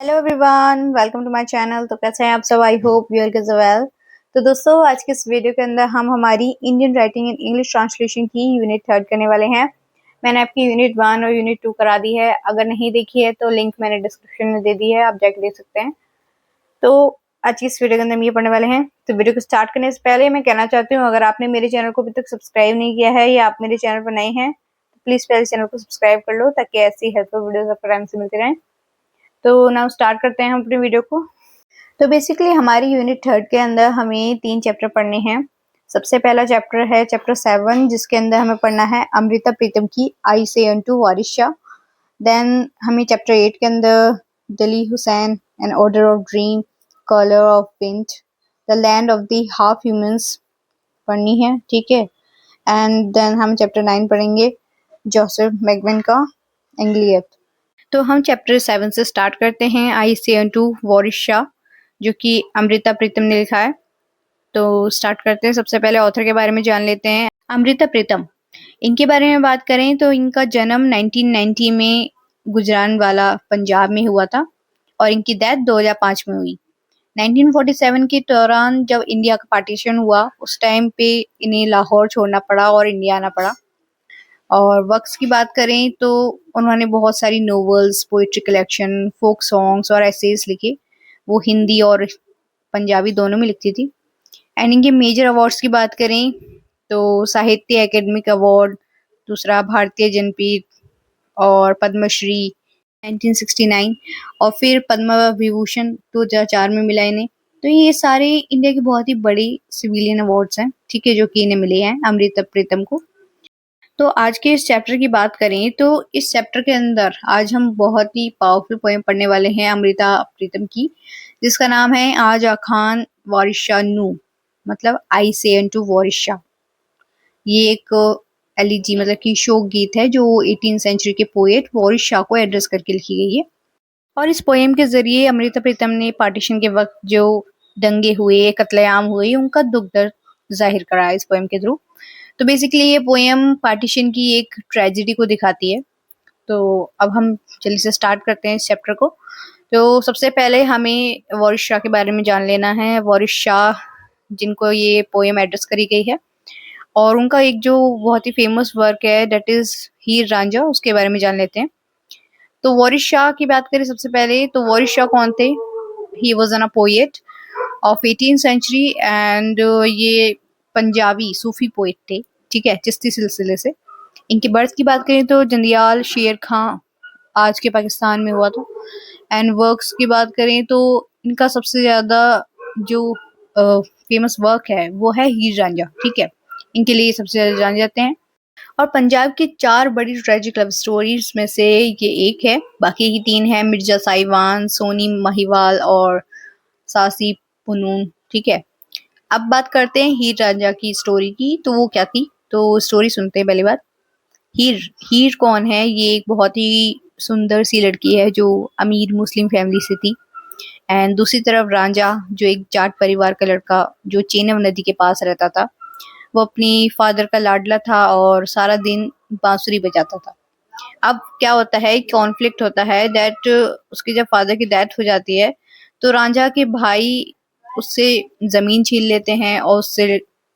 Hello everyone, welcome to my channel. तो कैसे हैं आप सब? I hope you are good well. तो दोस्तों, आज के इस वीडियो के अंदर हम हमारी Indian writing in English translation की यूनिट 3 करने वाले हैं। मैंने आपकी यूनिट 1 और यूनिट 2 करा दी है। अगर नहीं देखी है तो लिंक मैंने डिस्क्रिप्शन में दे दी है, आप जाके देख सकते हैं। तो आज की इस वीडियो के अंदर हम ये पढ़ने वाले हैं। तो वीडियो को स्टार्ट करने से पहले मैं कहना चाहती हूँ, अगर आपने मेरे चैनल को अभी तक सब्सक्राइब नहीं किया है या आप मेरे चैनल पर नए हैं तो प्लीज़ पहले चैनल को सब्सक्राइब कर लो, ताकि ऐसी हेल्पफुल वीडियोस आपको टाइम से मिलती रहें। तो नाउ स्टार्ट करते हैं हम अपनी वीडियो को। तो बेसिकली हमारी यूनिट 3 के अंदर हमें 3 चैप्टर पढ़ने हैं। सबसे पहला चैप्टर है चैप्टर 7, जिसके अंदर हमें पढ़ना है अमृता प्रीतम की आई से अनटू वारिशा। देन हमें चैप्टर 8 के अंदर दिली हुसैन, an order of dream, colour of wind, the land of the half humans पढ़नी है, ठीक है। एंड देन हम चैप्टर 9 पढ़ेंगे जोसेफ मैकबेन का एंग्लियत। तो हम चैप्टर 7 से स्टार्ट करते हैं, आई से अनटू वारिशा, जो कि अमृता प्रीतम ने लिखा है। तो स्टार्ट करते हैं। सबसे पहले ऑथर के बारे में जान लेते हैं। अमृता प्रीतम, इनके बारे में बात करें तो इनका जन्म 1990 में गुजरानवाला पंजाब में हुआ था और इनकी डेथ 2005 में हुई। 1947 के दौरान जब इंडिया का पार्टीशन हुआ, उस टाइम पे इन्हें लाहौर छोड़ना पड़ा और इंडिया आना पड़ा। और वर्क्स की बात करें तो उन्होंने बहुत सारी novels, poetry collection, folk songs और एसेज लिखे। वो हिंदी और पंजाबी दोनों में लिखती थी। एंड इनके मेजर अवार्ड्स की बात करें तो साहित्य अकेडमिक अवार्ड, दूसरा भारतीय जनपीठ और पद्मश्री 1969, और फिर पद्म विभूषण 2004 में मिला इन्हें। तो ये सारे इंडिया के बहुत ही बड़े सिविलियन अवार्ड्स हैं, ठीक है, जो कि इन्हें मिले हैं अमृता प्रीतम को। तो आज के इस चैप्टर की बात करें तो इस चैप्टर के अंदर आज हम बहुत ही पावरफुल पोएम पढ़ने वाले हैं अमृता प्रीतम की, जिसका नाम है आजा खान वारिशा नू, मतलब आई से अनटू वारिशा। ये एक एलिजी मतलब कि शोक गीत है जो 18th सेंचुरी के पोएट वारिशा को एड्रेस करके लिखी गई है। और इस पोएम के जरिए अमृता प्रीतम ने पार्टीशन के वक्त जो दंगे हुए, कत्लेआम हुए, उनका दुख दर्द जाहिर करा इस पोएम के थ्रू। तो बेसिकली ये पोएम पार्टीशन की एक ट्रेजेडी को दिखाती है। तो अब हम जल्दी से स्टार्ट करते हैं इस चैप्टर को। तो सबसे पहले हमें वारिस शाह के बारे में जान लेना है। वारिस शाह, जिनको ये पोएम एड्रेस करी गई है, और उनका एक जो बहुत ही फेमस वर्क है दैट इज हीर रांझा, उसके बारे में जान लेते हैं। तो वारिस शाह की बात करें सबसे पहले तो वारिस शाह कौन थे? He was an a poet of 18th century and ये पंजाबी सूफी पोएट थे, ठीक है, चिश्ती सिलसिले से। इनकी बर्थ की बात करें तो जंदियाल शेर खां, आज के पाकिस्तान में हुआ था। एंड वर्क्स की बात करें तो इनका सबसे ज्यादा जो फेमस वर्क है वो है हीर रांझा, ठीक है, इनके लिए सबसे ज्यादा जाने जाते हैं। और पंजाब की 4 बड़ी ट्रेजिक लव स्टोरीज में से ये एक है, बाकी की 3 है मिर्जा साहिवान, सोनी महिवाल और सासी पुनून, ठीक है। अब बात करते हैं हीर रांझा की स्टोरी की, तो वो क्या थी। तो स्टोरी सुनते हैं। पहली बात, हीर हीर कौन है? ये एक बहुत ही सुंदर सी लड़की है जो अमीर मुस्लिम फैमिली से थी। एंड दूसरी तरफ रांझा, जो एक जाट परिवार का लड़का जो चेनाब नदी के पास रहता था। वो अपनी फादर का लाडला था और सारा दिन बांसुरी बजाता था। अब क्या होता है, कॉन्फ्लिक्ट होता है दैट उसके जब फादर की डेथ हो जाती है तो रांझा के भाई उससे जमीन छीन लेते हैं और उससे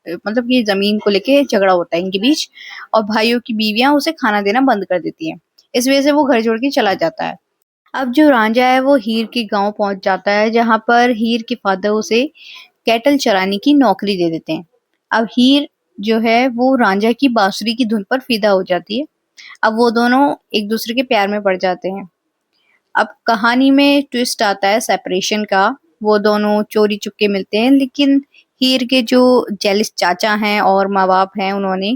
मतलब कि जमीन को लेके झगड़ा होता है इनके बीच, और भाइयों की बीवियां उसे खाना देना बंद कर देती हैं। इस वजह से वो घर छोड़ के चला जाता है। अब जो रांझा है वो हीर के गांव पहुंच जाता है, जहां पर हीर के फादर उसे कैटल चराने की नौकरी दे देते हैं। अब हीर जो है वो रांझा की बांसुरी की धुन पर फिदा हो जाती है। अब वो दोनों एक दूसरे के प्यार में पड़ जाते हैं। अब कहानी में ट्विस्ट आता है सेपरेशन का। वो दोनों चोरी चुपके मिलते हैं, लेकिन हीर के जो जेलिस चाचा हैं और माँ बाप हैं उन्होंने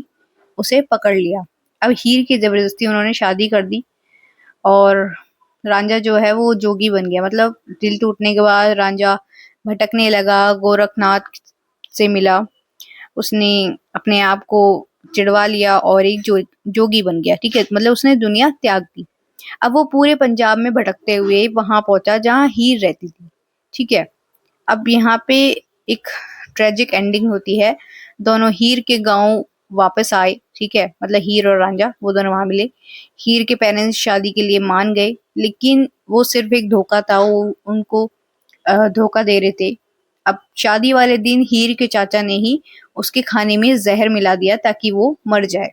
उसे पकड़ लिया। अब हीर की जबरदस्ती उन्होंने शादी कर दी और रांझा जो है वो जोगी बन गया। मतलब दिल टूटने के बाद रांझा भटकने लगा, गोरखनाथ से मिला, उसने अपने आप को चिढ़वा लिया और एक जोगी बन गया, ठीक है, मतलब उसने दुनिया त्याग दी। अब वो पूरे पंजाब में भटकते हुए वहां पहुंचा जहां हीर रहती थी, ठीक है। अब यहाँ पे एक ट्रेजिक एंडिंग होती है। दोनों हीर के गांव वापस आए, ठीक है, मतलब हीर और रांझा वो दोनों वहां मिले। हीर के पेरेंट्स शादी के लिए मान गए, लेकिन वो सिर्फ एक धोखा था, वो उनको धोखा दे रहे थे। अब शादी वाले दिन हीर के चाचा ने ही उसके खाने में जहर मिला दिया ताकि वो मर जाए।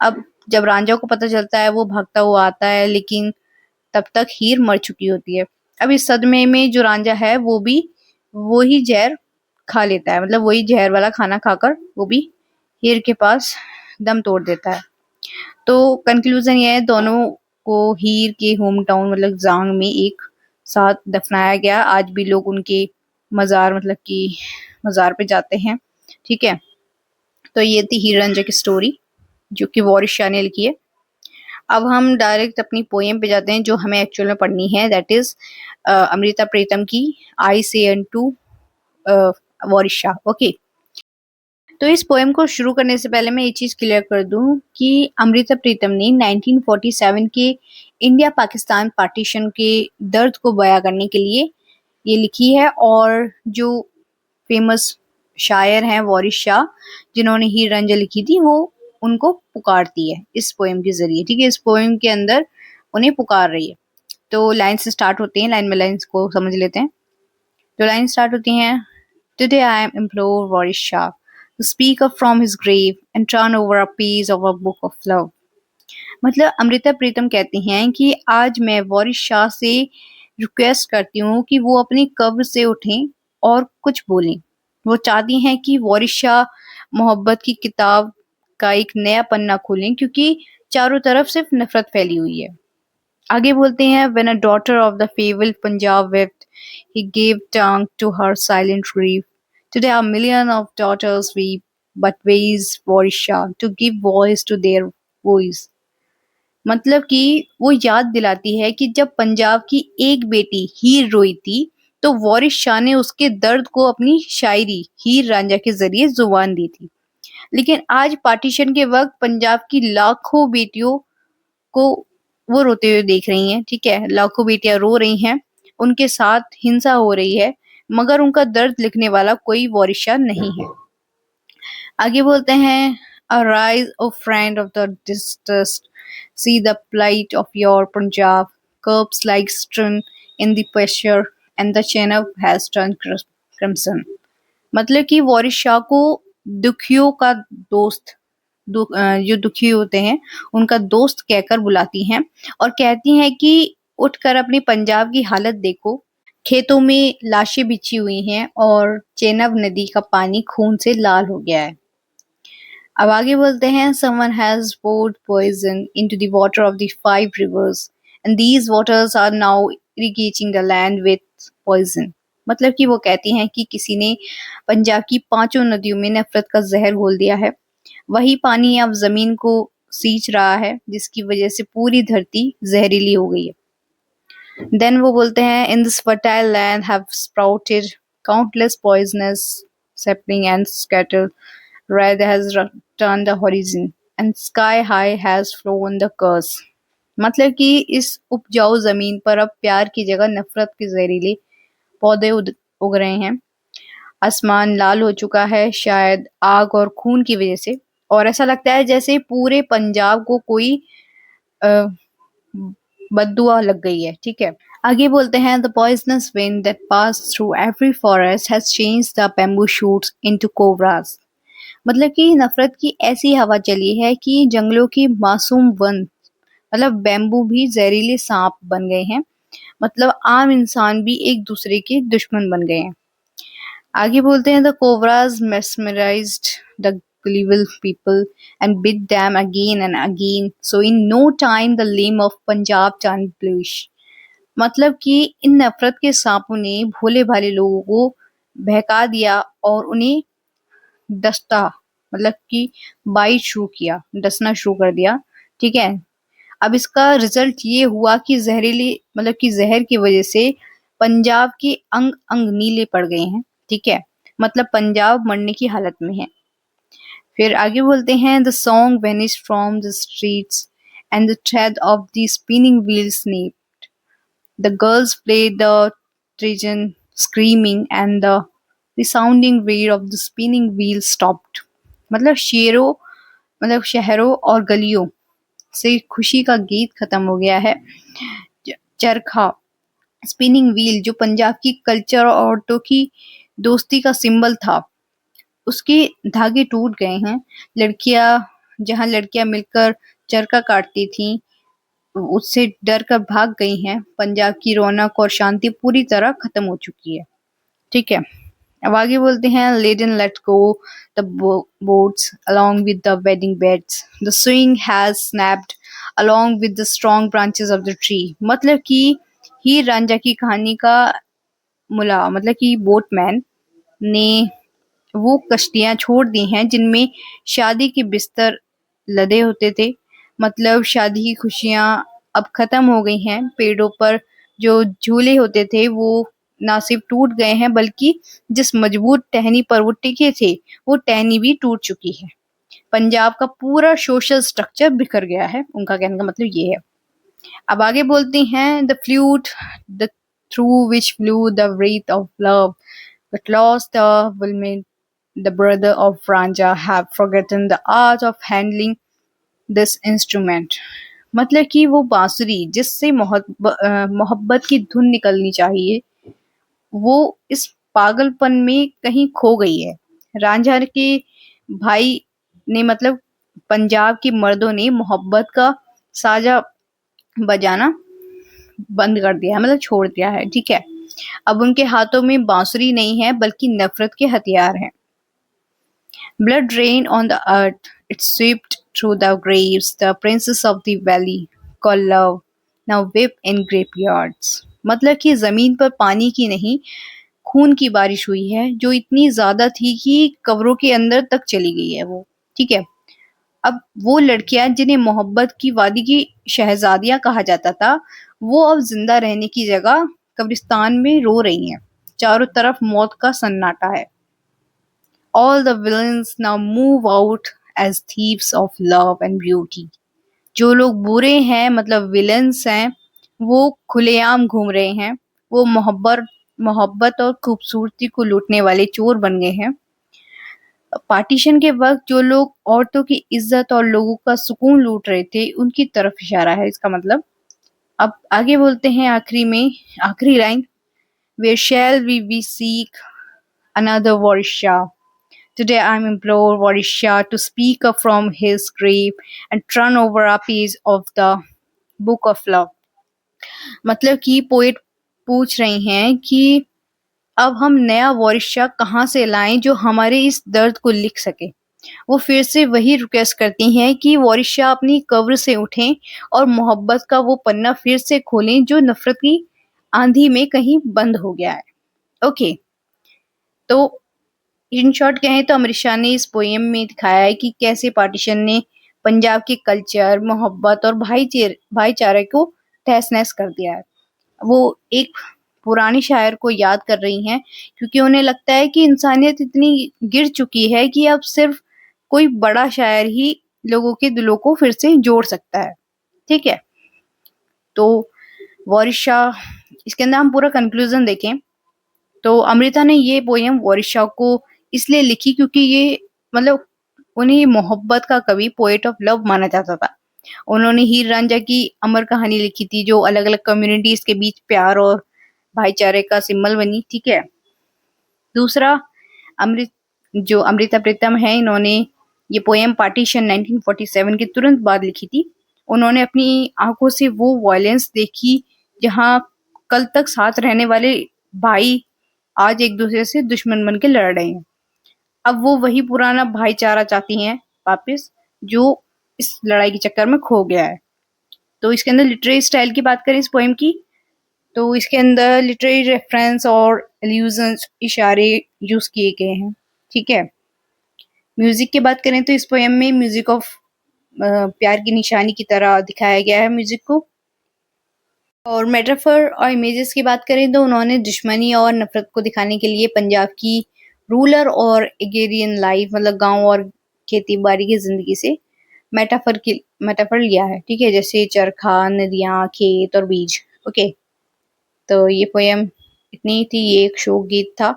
अब जब रांझा को पता चलता है वो भागता हुआ आता है, लेकिन तब तक हीर मर चुकी होती है। अब इस सदमे में जो रांझा है वो भी वही जहर खा लेता है, मतलब वही जहर वाला खाना खाकर वो भी हीर के पास दम तोड़ देता है। तो कंक्लूजन ये है, दोनों को हीर के होम टाउन मतलब जांग में एक साथ दफनाया गया। आज भी लोग उनके मजार मतलब कि मजार पे जाते हैं, ठीक है। तो ये थी हीर रांझा की स्टोरी जो कि वॉरिस शाह ने लिखी है। अब हम डायरेक्ट अपनी पोएम पे जाते हैं जो हमें एक्चुअल में पढ़नी है, दैट इज अमृता प्रीतम की आई से N to Boris Shah. Okay, तो इस पोएम को शुरू करने से पहले मैं ये चीज क्लियर कर दूं कि अमृता प्रीतम ने 1947 के इंडिया पाकिस्तान पार्टीशन के दर्द को बयां करने के लिए ये लिखी है। और जो फेमस शायर हैं वॉरिस शाह, जिन्होंने हीर रांझा लिखी थी, वो उनको पुकारती है इस पोएम के जरिए, ठीक है। इस पोएम के अंदर उन्हें पुकार रही है। तो लाइन से स्टार्ट होती हैं, लाइन में लाइन्स को समझ लेते हैं। तो लाइन स्टार्ट होती हैं, today I am implore Waris Shah to speak up from his grave and turn over a page of a book of love। मतलब अमृता प्रीतम कहती हैं कि आज मैं वॉरिस शाह से रिक्वेस्ट करती हूँ कि वो अपनी कब्र से उठें और कुछ बोलें। वो चाहती हैं कि वॉरिस शाह मोहब्बत की किताब का एक नया पन्ना खोलें, क्योंकि चारों तरफ सिर्फ नफरत फैली हुई है। आगे बोलते हैं, when a daughter of the fabled Punjab wept, he gave tongue to her silent grief। Today a million of daughters weep, but where is Waris Shah to give voice to their voice। मतलब कि वो याद दिलाती है कि जब पंजाब की एक बेटी हीर रोई थी, तो वॉरिस शाह ने उसके दर्द को अपनी शायरी हीर रांझा के जरिए जुबान दी थी। लेकिन आज पार्टीशन के वक्त पंजाब की लाखों बेटियों को वो रोते हुए देख रही हैं, ठीक है। लाखों बेटियां रो रही हैं, उनके साथ हिंसा हो रही है, मगर उनका दर्द लिखने वाला कोई वॉरिस शाह नहीं है। आगे बोलते हैं, arise O friend of the distressed, see the plight of your Punjab, curbs like strewn in the pressure, and the Chenab has turned crimson। मतलब कि वॉरिस शाह को दुखियों का दोस्त, जो दुखी होते हैं उनका दोस्त कहकर बुलाती हैं और कहती हैं कि उठकर अपनी पंजाब की हालत देखो, खेतों में लाशें बिछी हुई हैं और चेनाब नदी का पानी खून से लाल हो गया है। अब आगे बोलते हैं, someone has poured poison into the water of the 5 rivers and these waters are now irrigating the land with poison। मतलब कि वो कहती हैं कि किसी ने पंजाब की 5 नदियों में नफरत का जहर घोल दिया है, वही पानी अब जमीन को सींच रहा है, जिसकी वजह से पूरी धरती जहरीली हो गई है। देन वो बोलते हैं, in this fertile land have sprouted countless poisonous sapling and scattered red has turned the horizon and sky high has flown the curse। मतलब कि इस उपजाऊ जमीन पर अब प्यार की जगह नफरत के जहरीले पौधे उग रहे हैं। आसमान लाल हो चुका है, शायद आग और खून की वजह से, और ऐसा लगता है जैसे पूरे पंजाब को कोई अ, बद्दुआ लग गई है, ठीक है। आगे बोलते हैं, the poisonous wind that pass through every forest has changed the bamboo shoots into cobras. मतलब कि नफरत की ऐसी हवा चली है कि जंगलों की मासूम वन मतलब बैम्बू भी जहरीले सांप बन गए हैं। मतलब आम इंसान भी एक दूसरे के दुश्मन बन गए हैं। आगे बोलते हैं, the cobras mesmerized the gullible people and bit them again and again, so in no time the limb of Punjab turned bluish। मतलब कि इन नफरत के सांपों ने भोले भाले लोगों को बहका दिया और उन्हें डसता मतलब कि बाइट शुरू किया, डसना शुरू कर दिया, ठीक है। अब इसका रिजल्ट ये हुआ कि जहरीली मतलब कि जहर की वजह से पंजाब के अंग अंग नीले पड़ गए हैं, ठीक है। मतलब पंजाब मरने की हालत में है। फिर आगे बोलते हैं, the song vanish from the streets and the thread of the spinning wheel snapped, the girls play the ट्रिजन screaming and the resounding rate of the spinning wheel stopped। मतलब शेरों मतलब शहरों और गलियों से खुशी का गीत खत्म हो गया है। चरखा, स्पिनिंग व्हील जो पंजाब की कल्चर और औरतों की दोस्ती का सिंबल था, उसके धागे टूट गए हैं। लड़कियां जहां लड़कियां मिलकर चरखा काटती थीं, उससे डर कर भाग गई हैं। पंजाब की रौनक और शांति पूरी तरह खत्म हो चुकी है। ठीक है, अब आगे बोलते हैं laden let go the boats along with the wedding beds. The swing has snapped along with the strong branches of the tree. मतलब कि हीर रांझा की कहानी का मुला मतलब कि बोटमैन ने वो कश्तियां छोड़ दी हैं जिनमें शादी के बिस्तर लदे होते थे। मतलब शादी की खुशियां अब खत्म हो गई हैं। पेड़ों पर जो झूले होते थे वो ना सिर्फ टूट गए हैं, बल्कि जिस मजबूत टहनी पर वो टिके थे, वो टहनी भी टूट चुकी है। पंजाब का पूरा सोशल स्ट्रक्चर बिखर गया है, उनका कहने का मतलब ये है। अब आगे बोलते हैं the flute the through which flu the wreath of love but lost the woman. The brother of Ranja have forgotten the art of handling this instrument. मतलब कि वो बांसुरी जिससे मोहब्बत की धुन निकलनी चाहिए, वो इस पागलपन में कहीं खो गई है। रांझा के भाई ने मतलब पंजाब के मर्दों ने मोहब्बत का साजा बजाना बंद कर दिया है, मतलब छोड़ दिया है। ठीक है, अब उनके हाथों में बांसुरी नहीं है, बल्कि नफरत के हथियार हैं। Blood rained on the earth, it swept through the graves, the princes of the valley, called love, now weep in graveyards. मतलब कि जमीन पर पानी की नहीं, खून की बारिश हुई है, जो इतनी ज्यादा थी कि कब्रों के अंदर तक चली गई है वो। ठीक है, अब वो लड़कियां जिन्हें मोहब्बत की वादी की शहजादियां कहा जाता था, वो अब जिंदा रहने की जगह कब्रिस्तान में रो रही हैं। चारों तरफ मौत का सन्नाटा है। All the villains now move out as thieves of love and beauty. जो लोग बुरे हैं मतलब विलन्स हैं, वो खुलेआम घूम रहे हैं। वो मोहब्बत और खूबसूरती को लूटने वाले चोर बन गए हैं। पार्टीशन के वक्त जो लोग औरतों की इज्जत और लोगों का सुकून लूट रहे थे, उनकी तरफ इशारा है इसका मतलब। अब आगे बोलते हैं आखिरी line, Where shall we seek another Varisha? Today I implore Varisha to speak up from his grave and turn over a page of the book of love. मतलब कि पोएट पूछ रही हैं कि अब हम नया वॉरिशा कहाँ से लाएं जो हमारे इस दर्द को लिख सके। वो फिर से वही रिक्वेस्ट करती हैं कि वॉरिशा अपनी कब्र से उठें और मोहब्बत का वो पन्ना फिर से खोलें जो नफरत की आंधी में कहीं बंद हो गया है। ओके, तो इन शॉर्ट कहें तो अमृत शाह ने इस पोएम में दिखाया है कि कैसे पार्टीशन ने पंजाब के कल्चर, मोहब्बत और भाईचारे को तहस नहस कर दिया है। वो एक पुरानी शायर को याद कर रही हैं, क्योंकि उन्हें लगता है कि इंसानियत इतनी गिर चुकी है कि अब सिर्फ कोई बड़ा शायर ही लोगों के दिलों को फिर से जोड़ सकता है। ठीक है, तो वॉरिशा, इसके अंदर हम पूरा कंक्लूजन देखें तो अमृता ने ये पोएम वॉरिशा को इसलिए लिखी क्योंकि ये मतलब उन्हें मोहब्बत का कवि, पोएट ऑफ लव माना जाता था। उन्होंने हीर रांझा की अमर कहानी लिखी थी जो अलग अलग कम्युनिटीज के बीच प्यार और भाईचारे का सिंबल बनी। ठीक है, दूसरा अमृता प्रीतम है, इन्होंने ये पोएम पार्टीशन 1947 के तुरंत बाद लिखी थी। उन्होंने अपनी आंखों से वो वायलेंस देखी जहां कल तक साथ रहने वाले भाई आज एक दूसरे से दुश्मन बन के लड़ रहे हैं। अब वो वही पुराना भाईचारा चाहती हैं वापस, जो इस लड़ाई के चक्कर में खो गया है। तो इसके अंदर लिटरेरी स्टाइल की बात करें इस पोएम की, तो इसके अंदर लिटरेरी रेफरेंस और एल्यूजन्स, इशारे यूज किए गए हैं। ठीक है, म्यूजिक की बात करें तो इस पोएम में म्यूजिक ऑफ प्यार की निशानी की तरह दिखाया गया है म्यूजिक को। और मेटाफर और इमेजेस की बात करें तो उन्होंने दुश्मनी और नफरत को दिखाने के लिए पंजाब की रूरल और एग्रेरियन लाइफ मतलब गांव और खेती बाड़ी की जिंदगी से मेटाफर लिया है। ठीक है, जैसे चरखा, नदियां, खेत और बीज। ओके, तो ये पोएम इतनी थी, ये एक शोक गीत था।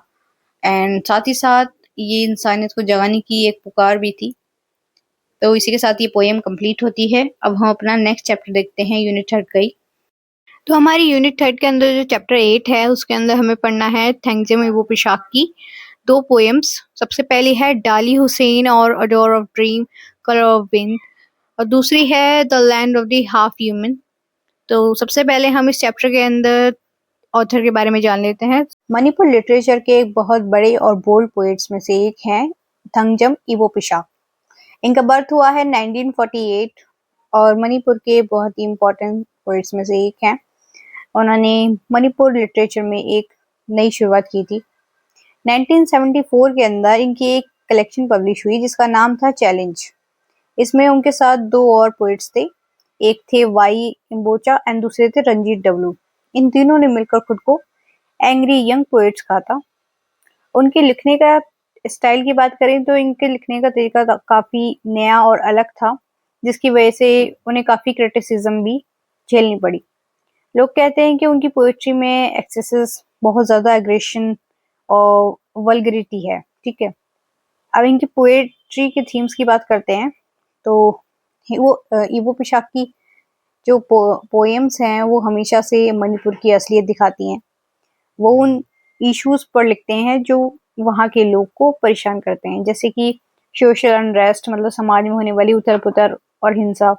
एंड साथ ही साथ ये इंसानियत को जगाने की एक पुकार भी थी। तो इसी के साथ ये पोएम कंप्लीट होती है। अब हम अपना नेक्स्ट चैप्टर देखते हैं, यूनिट 3 का ही। तो हमारी यूनिट 3 के अंदर जो चैप्टर 8 है उसके अंदर हमें पढ़ना है थैंक्सगिविंग इवो पिशाक की 2 पोएम्स। सबसे पहली है डाली हुसैन और adore of dream colour of wind, और दूसरी है the land of the half human. तो सबसे पहले हम इस चैप्टर के अंदर ऑथर के बारे में जान लेते हैं। मणिपुर लिटरेचर के एक बहुत बड़े और बोल्ड पोएट्स में से एक हैं थंगजम इवो पिशाक। इनका बर्थ हुआ है 1948 और मणिपुर के बहुत ही इम्पोर्टेंट पोएट्स में से एक हैं। उन्होंने मणिपुर लिटरेचर में एक नई शुरुआत की थी। 1974 के अंदर इनकी एक कलेक्शन पब्लिश हुई जिसका नाम था चैलेंज। इसमें उनके साथ 2 और पोएट्स थे, एक थे वाई इम्बोचा एंड दूसरे थे रंजीत डब्लू। इन तीनों ने मिलकर खुद को एंग्री यंग पोएट्स कहा था। उनके लिखने का स्टाइल की बात करें तो इनके लिखने का तरीका काफी नया और अलग था, जिसकी वजह से उन्हें काफी क्रिटिसिज्म भी झेलनी पड़ी। लोग कहते हैं कि उनकी पोएट्री में एक्सेसेस, बहुत ज्यादा एग्रेशन और वल्गरिटी है। ठीक है, अब इनकी पोएट्री के थीम्स की बात करते हैं तो वो इवो पिशाक की जो पोएम्स हैं वो हमेशा से मणिपुर की असलियत दिखाती हैं। वो उन इश्यूज पर लिखते हैं जो वहाँ के लोग को परेशान करते हैं, जैसे कि सोशल अनरेस्ट, मतलब समाज में होने वाली उथल पुथल और हिंसा,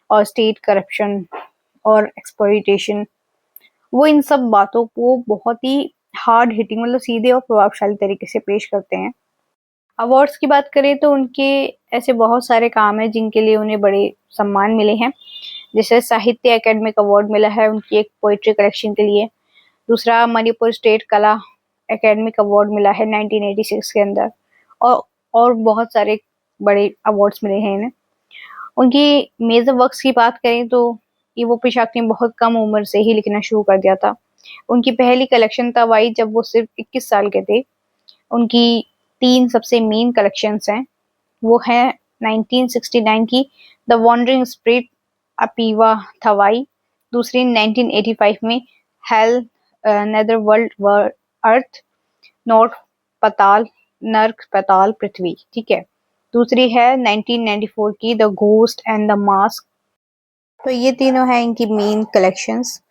और स्टेट करप्शन और एक्सप्लॉइटेशन। वो इन सब बातों को बहुत ही हार्ड हिटिंग, मतलब सीधे और प्रभावशाली तरीके से पेश करते हैं। अवार्ड्स की बात करें तो उनके ऐसे बहुत सारे काम हैं जिनके लिए उन्हें बड़े सम्मान मिले हैं। जैसे साहित्य एकेडमिक अवार्ड मिला है उनकी एक पोइट्री कलेक्शन के लिए। दूसरा मणिपुर स्टेट कला एकेडमिक अवार्ड मिला है 1986 के अंदर, और बहुत सारे बड़े अवार्ड्स मिले हैं इन्हें। उनकी मेजर वर्क्स की बात करें तो इवो पिशाक ने बहुत कम उम्र से ही लिखना शुरू कर दिया था। उनकी पहली कलेक्शन तब आई जब वो सिर्फ 21 साल के थे। उनकी 3 सबसे मेन कलेक्शंस हैं, वो है 1969 की द वॉन्डरिंग स्पिरिट अपीवा थवाई, दूसरी 1985 में हेल नेदर वर्ल्ड अर्थ नॉर्थ पताल नर्क पताल पृथ्वी। ठीक है, दूसरी है 1994 की the ghost and the mask. तो ये तीनों हैं इनकी मेन कलेक्शंस।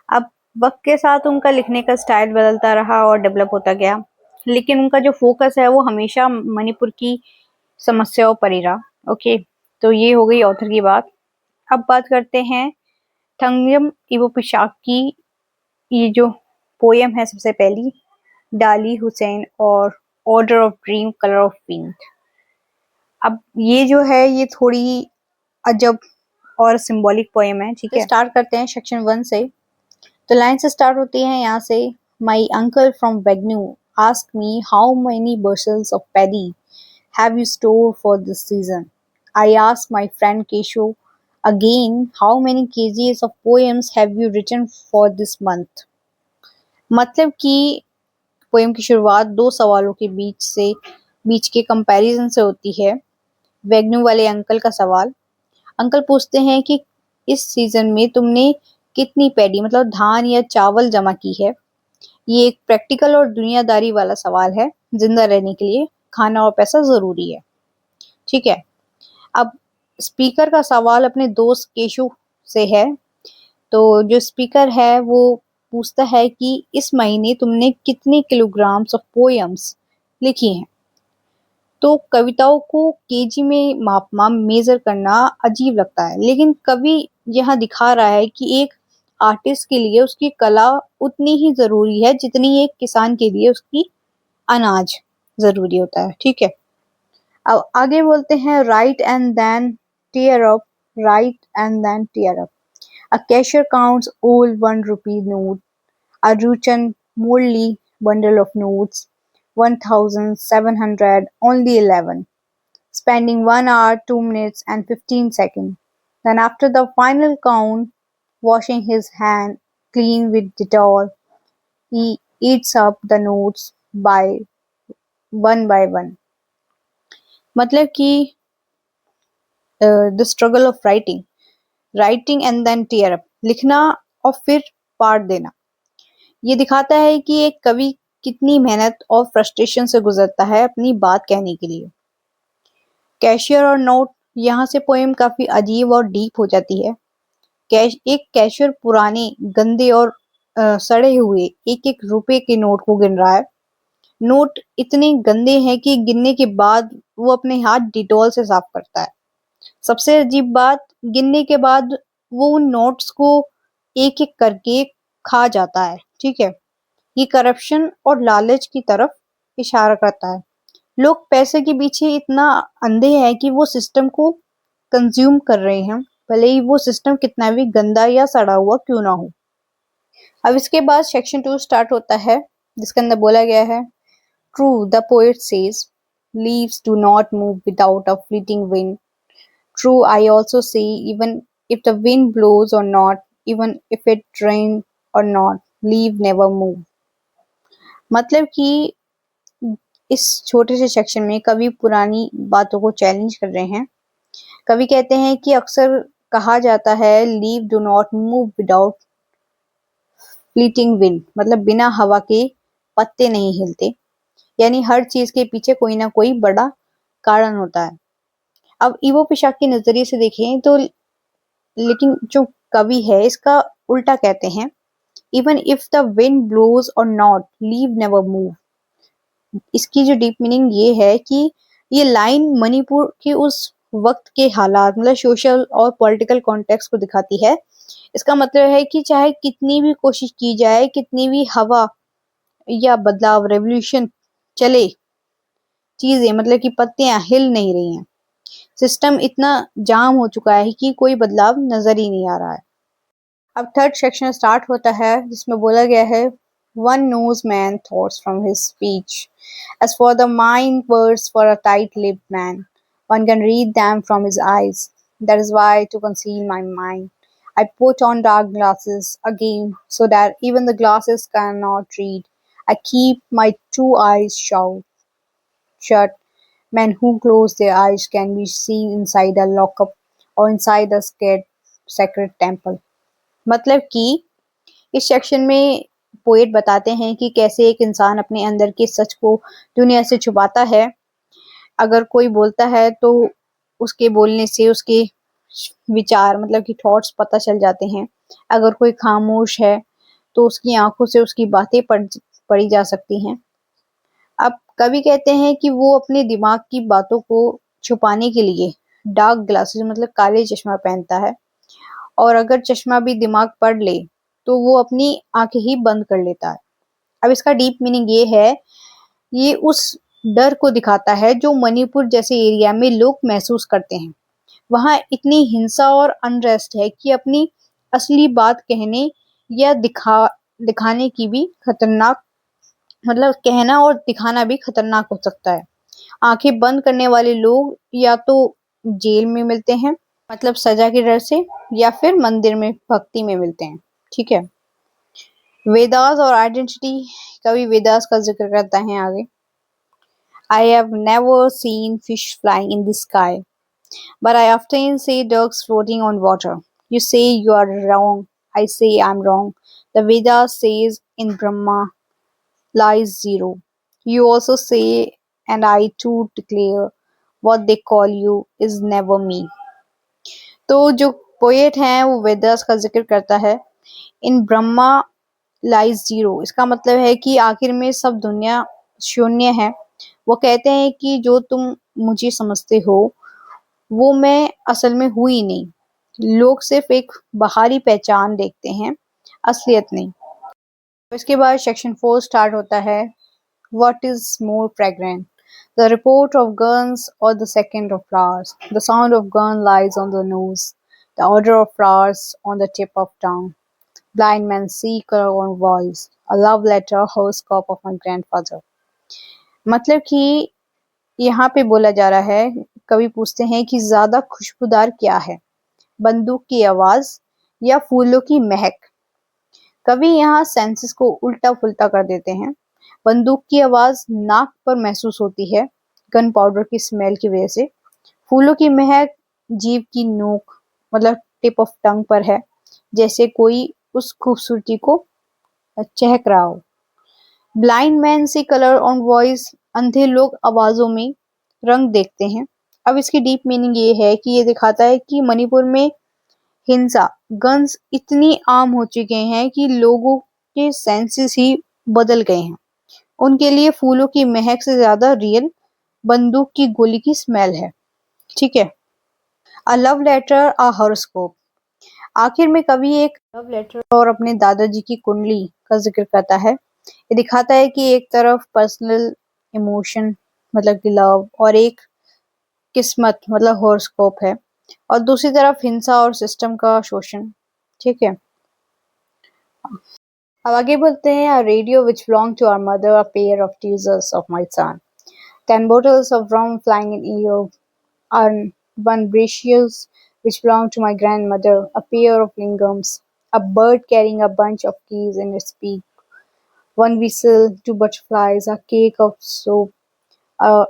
अब वक्त के साथ उनका लिखने का स्टाइल बदलता रहा और डेवलप होता गया, लेकिन उनका जो फोकस है वो हमेशा मणिपुर की समस्याओं पर ही रहा। ओके, तो ये हो गई ऑथर की बात। अब बात करते हैं थंगजम इवो पिशाक की ये जो पोयम है, सबसे पहली डाली हुसैन और order of dream colour of wind. अब ये जो है ये थोड़ी अजब और सिंबॉलिक पोयम है। ठीक है, स्टार्ट करते हैं सेक्शन 1 से। तो लाइन से स्टार्ट होती है यहाँ से, माई अंकल फ्रॉम वेग्न्यू ask me how many bushels of paddy have you stored for this season? I asked my friend Keshu again, how many kgs of poems have you written for this month? मतलब कि poem की शुरुआत 2 सवालों के बीच के comparison से होती है। वेग्न्यू वाले अंकल का सवाल, अंकल पूछते हैं कि इस सीजन में तुमने कितनी पैडी, मतलब धान या चावल जमा की है। ये एक प्रैक्टिकल और दुनियादारी वाला सवाल है। जिंदा रहने के लिए खाना और पैसा जरूरी है। ठीक है, अब स्पीकर का सवाल अपने दोस्त केशु से है। तो जो स्पीकर है वो पूछता है कि इस महीने तुमने कितने किलोग्राम्स ऑफ पोएम्स लिखी हैं। तो कविताओं को केजी में मापना, मेजर करना अजीब लगता है, लेकिन कवि यहाँ दिखा रहा है कि एक आर्टिस्ट के लिए उसकी कला उतनी ही जरूरी है जितनी एक किसान के लिए उसकी अनाज जरूरी होता है। ठीक है, अब आगे बोलते हैं write and then tear up, write and then tear up. A cashier counts old 1 rupee note. A Ruchan Morley bundle of notes. 1,700, only 11. Spending 1 hour, 2 minutes, and 15 seconds. Then, after the final count, washing his hand clean with Dettol, he eats up the notes by one. मतलब कि the struggle of writing and then tear up, लिखना और फिर पाट देना। ये दिखाता है कि एक कवि कितनी मेहनत और फ्रस्ट्रेशन से गुजरता है अपनी बात कहने के लिए। कैशियर और नोट, यहाँ से पोएम काफी अजीब और डीप हो जाती है। एक कैशियर पुराने, गंदे और सड़े हुए एक एक रुपए के नोट को गिन रहा है। नोट इतने गंदे हैं कि गिनने के बाद वो अपने हाथ डिटॉल से साफ करता है। सबसे अजीब बात, गिनने के बाद वो उन नोट्स को एक एक करके खा जाता है। ठीक है, ये करप्शन और लालच की तरफ इशारा करता है। लोग पैसे के पीछे इतना अंधे हैं कि वो सिस्टम को कंज्यूम कर रहे हैं, भले ही वो सिस्टम कितना भी गंदा या सड़ा हुआ क्यों ना हो। अब इसके बाद सेक्शन 2 स्टार्ट होता है, जिसके अंदर बोला गया है, true the poet says, leaves do not move without a fleeting wind. True, I also say, even if the wind blows or not, even if it rains or not, leave never move. मतलब कि इस छोटे से section में कवि पुरानी बातों को चैलेंज कर रहे हैं। कवि कहते हैं कि अक्सर कहा जाता है leave do not move without fleeting wind, मतलब बिना हवा के पत्ते नहीं हिलते। यानी हर चीज के पीछे कोई ना कोई बड़ा कारण होता है। अब इवो पिशाक के नजरिए से देखें तो, लेकिन जो कवि है इसका उल्टा कहते हैं, even if the wind blows or not, leave never move. इसकी जो डीप मीनिंग ये है कि ये लाइन मणिपुर के उस वक्त के हालात, मतलब सोशल और पॉलिटिकल कॉन्टेक्स्ट को दिखाती है। इसका मतलब है कि चाहे कितनी भी कोशिश की जाए, कितनी भी हवा या बदलाव, रेवोल्यूशन चले, चीजें मतलब कि पत्तियां हिल नहीं रही हैं। सिस्टम इतना जाम हो चुका है कि कोई बदलाव नजर ही नहीं आ रहा है। अब थर्ड सेक्शन स्टार्ट होता है, जिसमें बोला गया है, one knows man thoughts from his speech, as for the mind words for a tight lipped man, one can read them from his eyes. That is why, to conceal my mind, I put on dark glasses again, so that even the glasses cannot read. I keep my two eyes shut. Men who close their eyes can be seen inside a lockup or inside a sacred temple. मतलब कि इस section में poet बताते हैं कि कैसे एक इंसान अपने अंदर के सच को दुनिया से छुपाता है। अगर कोई बोलता है तो उसके बोलने से उसके विचार, मतलब कि थॉट्स पता चल जाते हैं। अगर कोई खामोश है तो उसकी आंखों से उसकी बातें पढ़ी जा सकती हैं। अब कवि कहते हैं कि वो अपने दिमाग की बातों को छुपाने के लिए डार्क ग्लासेस, मतलब काले चश्मा पहनता है, और अगर चश्मा भी दिमाग पढ़ ले तो वो अपनी आंखें ही बंद कर लेता है। अब इसका डीप मीनिंग ये है, ये उस डर को दिखाता है जो मणिपुर जैसे एरिया में लोग महसूस करते हैं। वहां इतनी हिंसा और अनरेस्ट है कि अपनी असली बात कहने या दिखाने की भी खतरनाक, मतलब कहना और दिखाना भी खतरनाक हो सकता है। आंखें बंद करने वाले लोग या तो जेल में मिलते हैं, मतलब सजा के डर से, या फिर मंदिर में भक्ति में मिलते हैं। ठीक है, वेदास और आइडेंटिटी, कवि वेदास का जिक्र करता है आगे। I have never seen fish flying in the sky, but I often see ducks floating on water. You say you are wrong, I say I'm wrong. The Vedas says in Brahma lies zero. You also say, and I too declare, what they call you is never me. तो जो poet हैं वो वेदास का जिक्र करता है। इन Brahma lies zero, इसका मतलब है कि आखिर में सब दुनिया शून्य है। वो कहते हैं कि जो तुम मुझे समझते हो वो मैं असल में हूँ ही नहीं। लोग सिर्फ एक बाहरी पहचान देखते हैं, असलियत नहीं। इसके बाद सेक्शन 4 स्टार्ट होता है, what is more fragrant, the report of guns or the second of flowers, the sound of gun lies on the nose, the order of flowers on the tip of tongue, blind men seek her own voice, a love letter, horoscope of my grandfather. मतलब कि यहाँ पे बोला जा रहा है, कवि पूछते हैं कि ज्यादा खुशबूदार क्या है, बंदूक की आवाज या फूलों की महक। कवि यहाँ सेंसेस को उल्टा पुल्टा कर देते हैं। बंदूक की आवाज नाक पर महसूस होती है, गन पाउडर की स्मेल की वजह से। फूलों की महक जीभ की नोक, मतलब टिप ऑफ टंग पर है, जैसे कोई उस खूबसूरती को चहक रहा हो। ब्लाइंड मैन से कलर ऑन वॉइस, अंधे लोग आवाजों में रंग देखते हैं। अब इसकी डीप मीनिंग ये है कि ये दिखाता है कि मणिपुर में हिंसा, गन्स इतनी आम हो चुके हैं कि लोगों के सेंसेस ही बदल गए हैं। उनके लिए फूलों की महक से ज्यादा रियल बंदूक की गोली की स्मेल है। ठीक है। A love letter, a horoscope. आखिर में कवि एक लव लेटर और अपने दादाजी की कुंडली का जिक्र करता है। ये दिखाता है कि एक तरफ पर्सनल इमोशन मतलब कि लव और एक किस्मत मतलब हॉरोस्कोप है, और दूसरी तरफ हिंसा और सिस्टम का शोषण। ठीक है। अब आगे बोलते हैं, a radio which belonged to our mother, a pair of tweezers of my son, 10 bottles of rum flying in air, and one bracious which belonged to my grandmother, a pair of lingams, a bird carrying a bunch of keys in its beak, one whistle, two butterflies, a cake of soap, a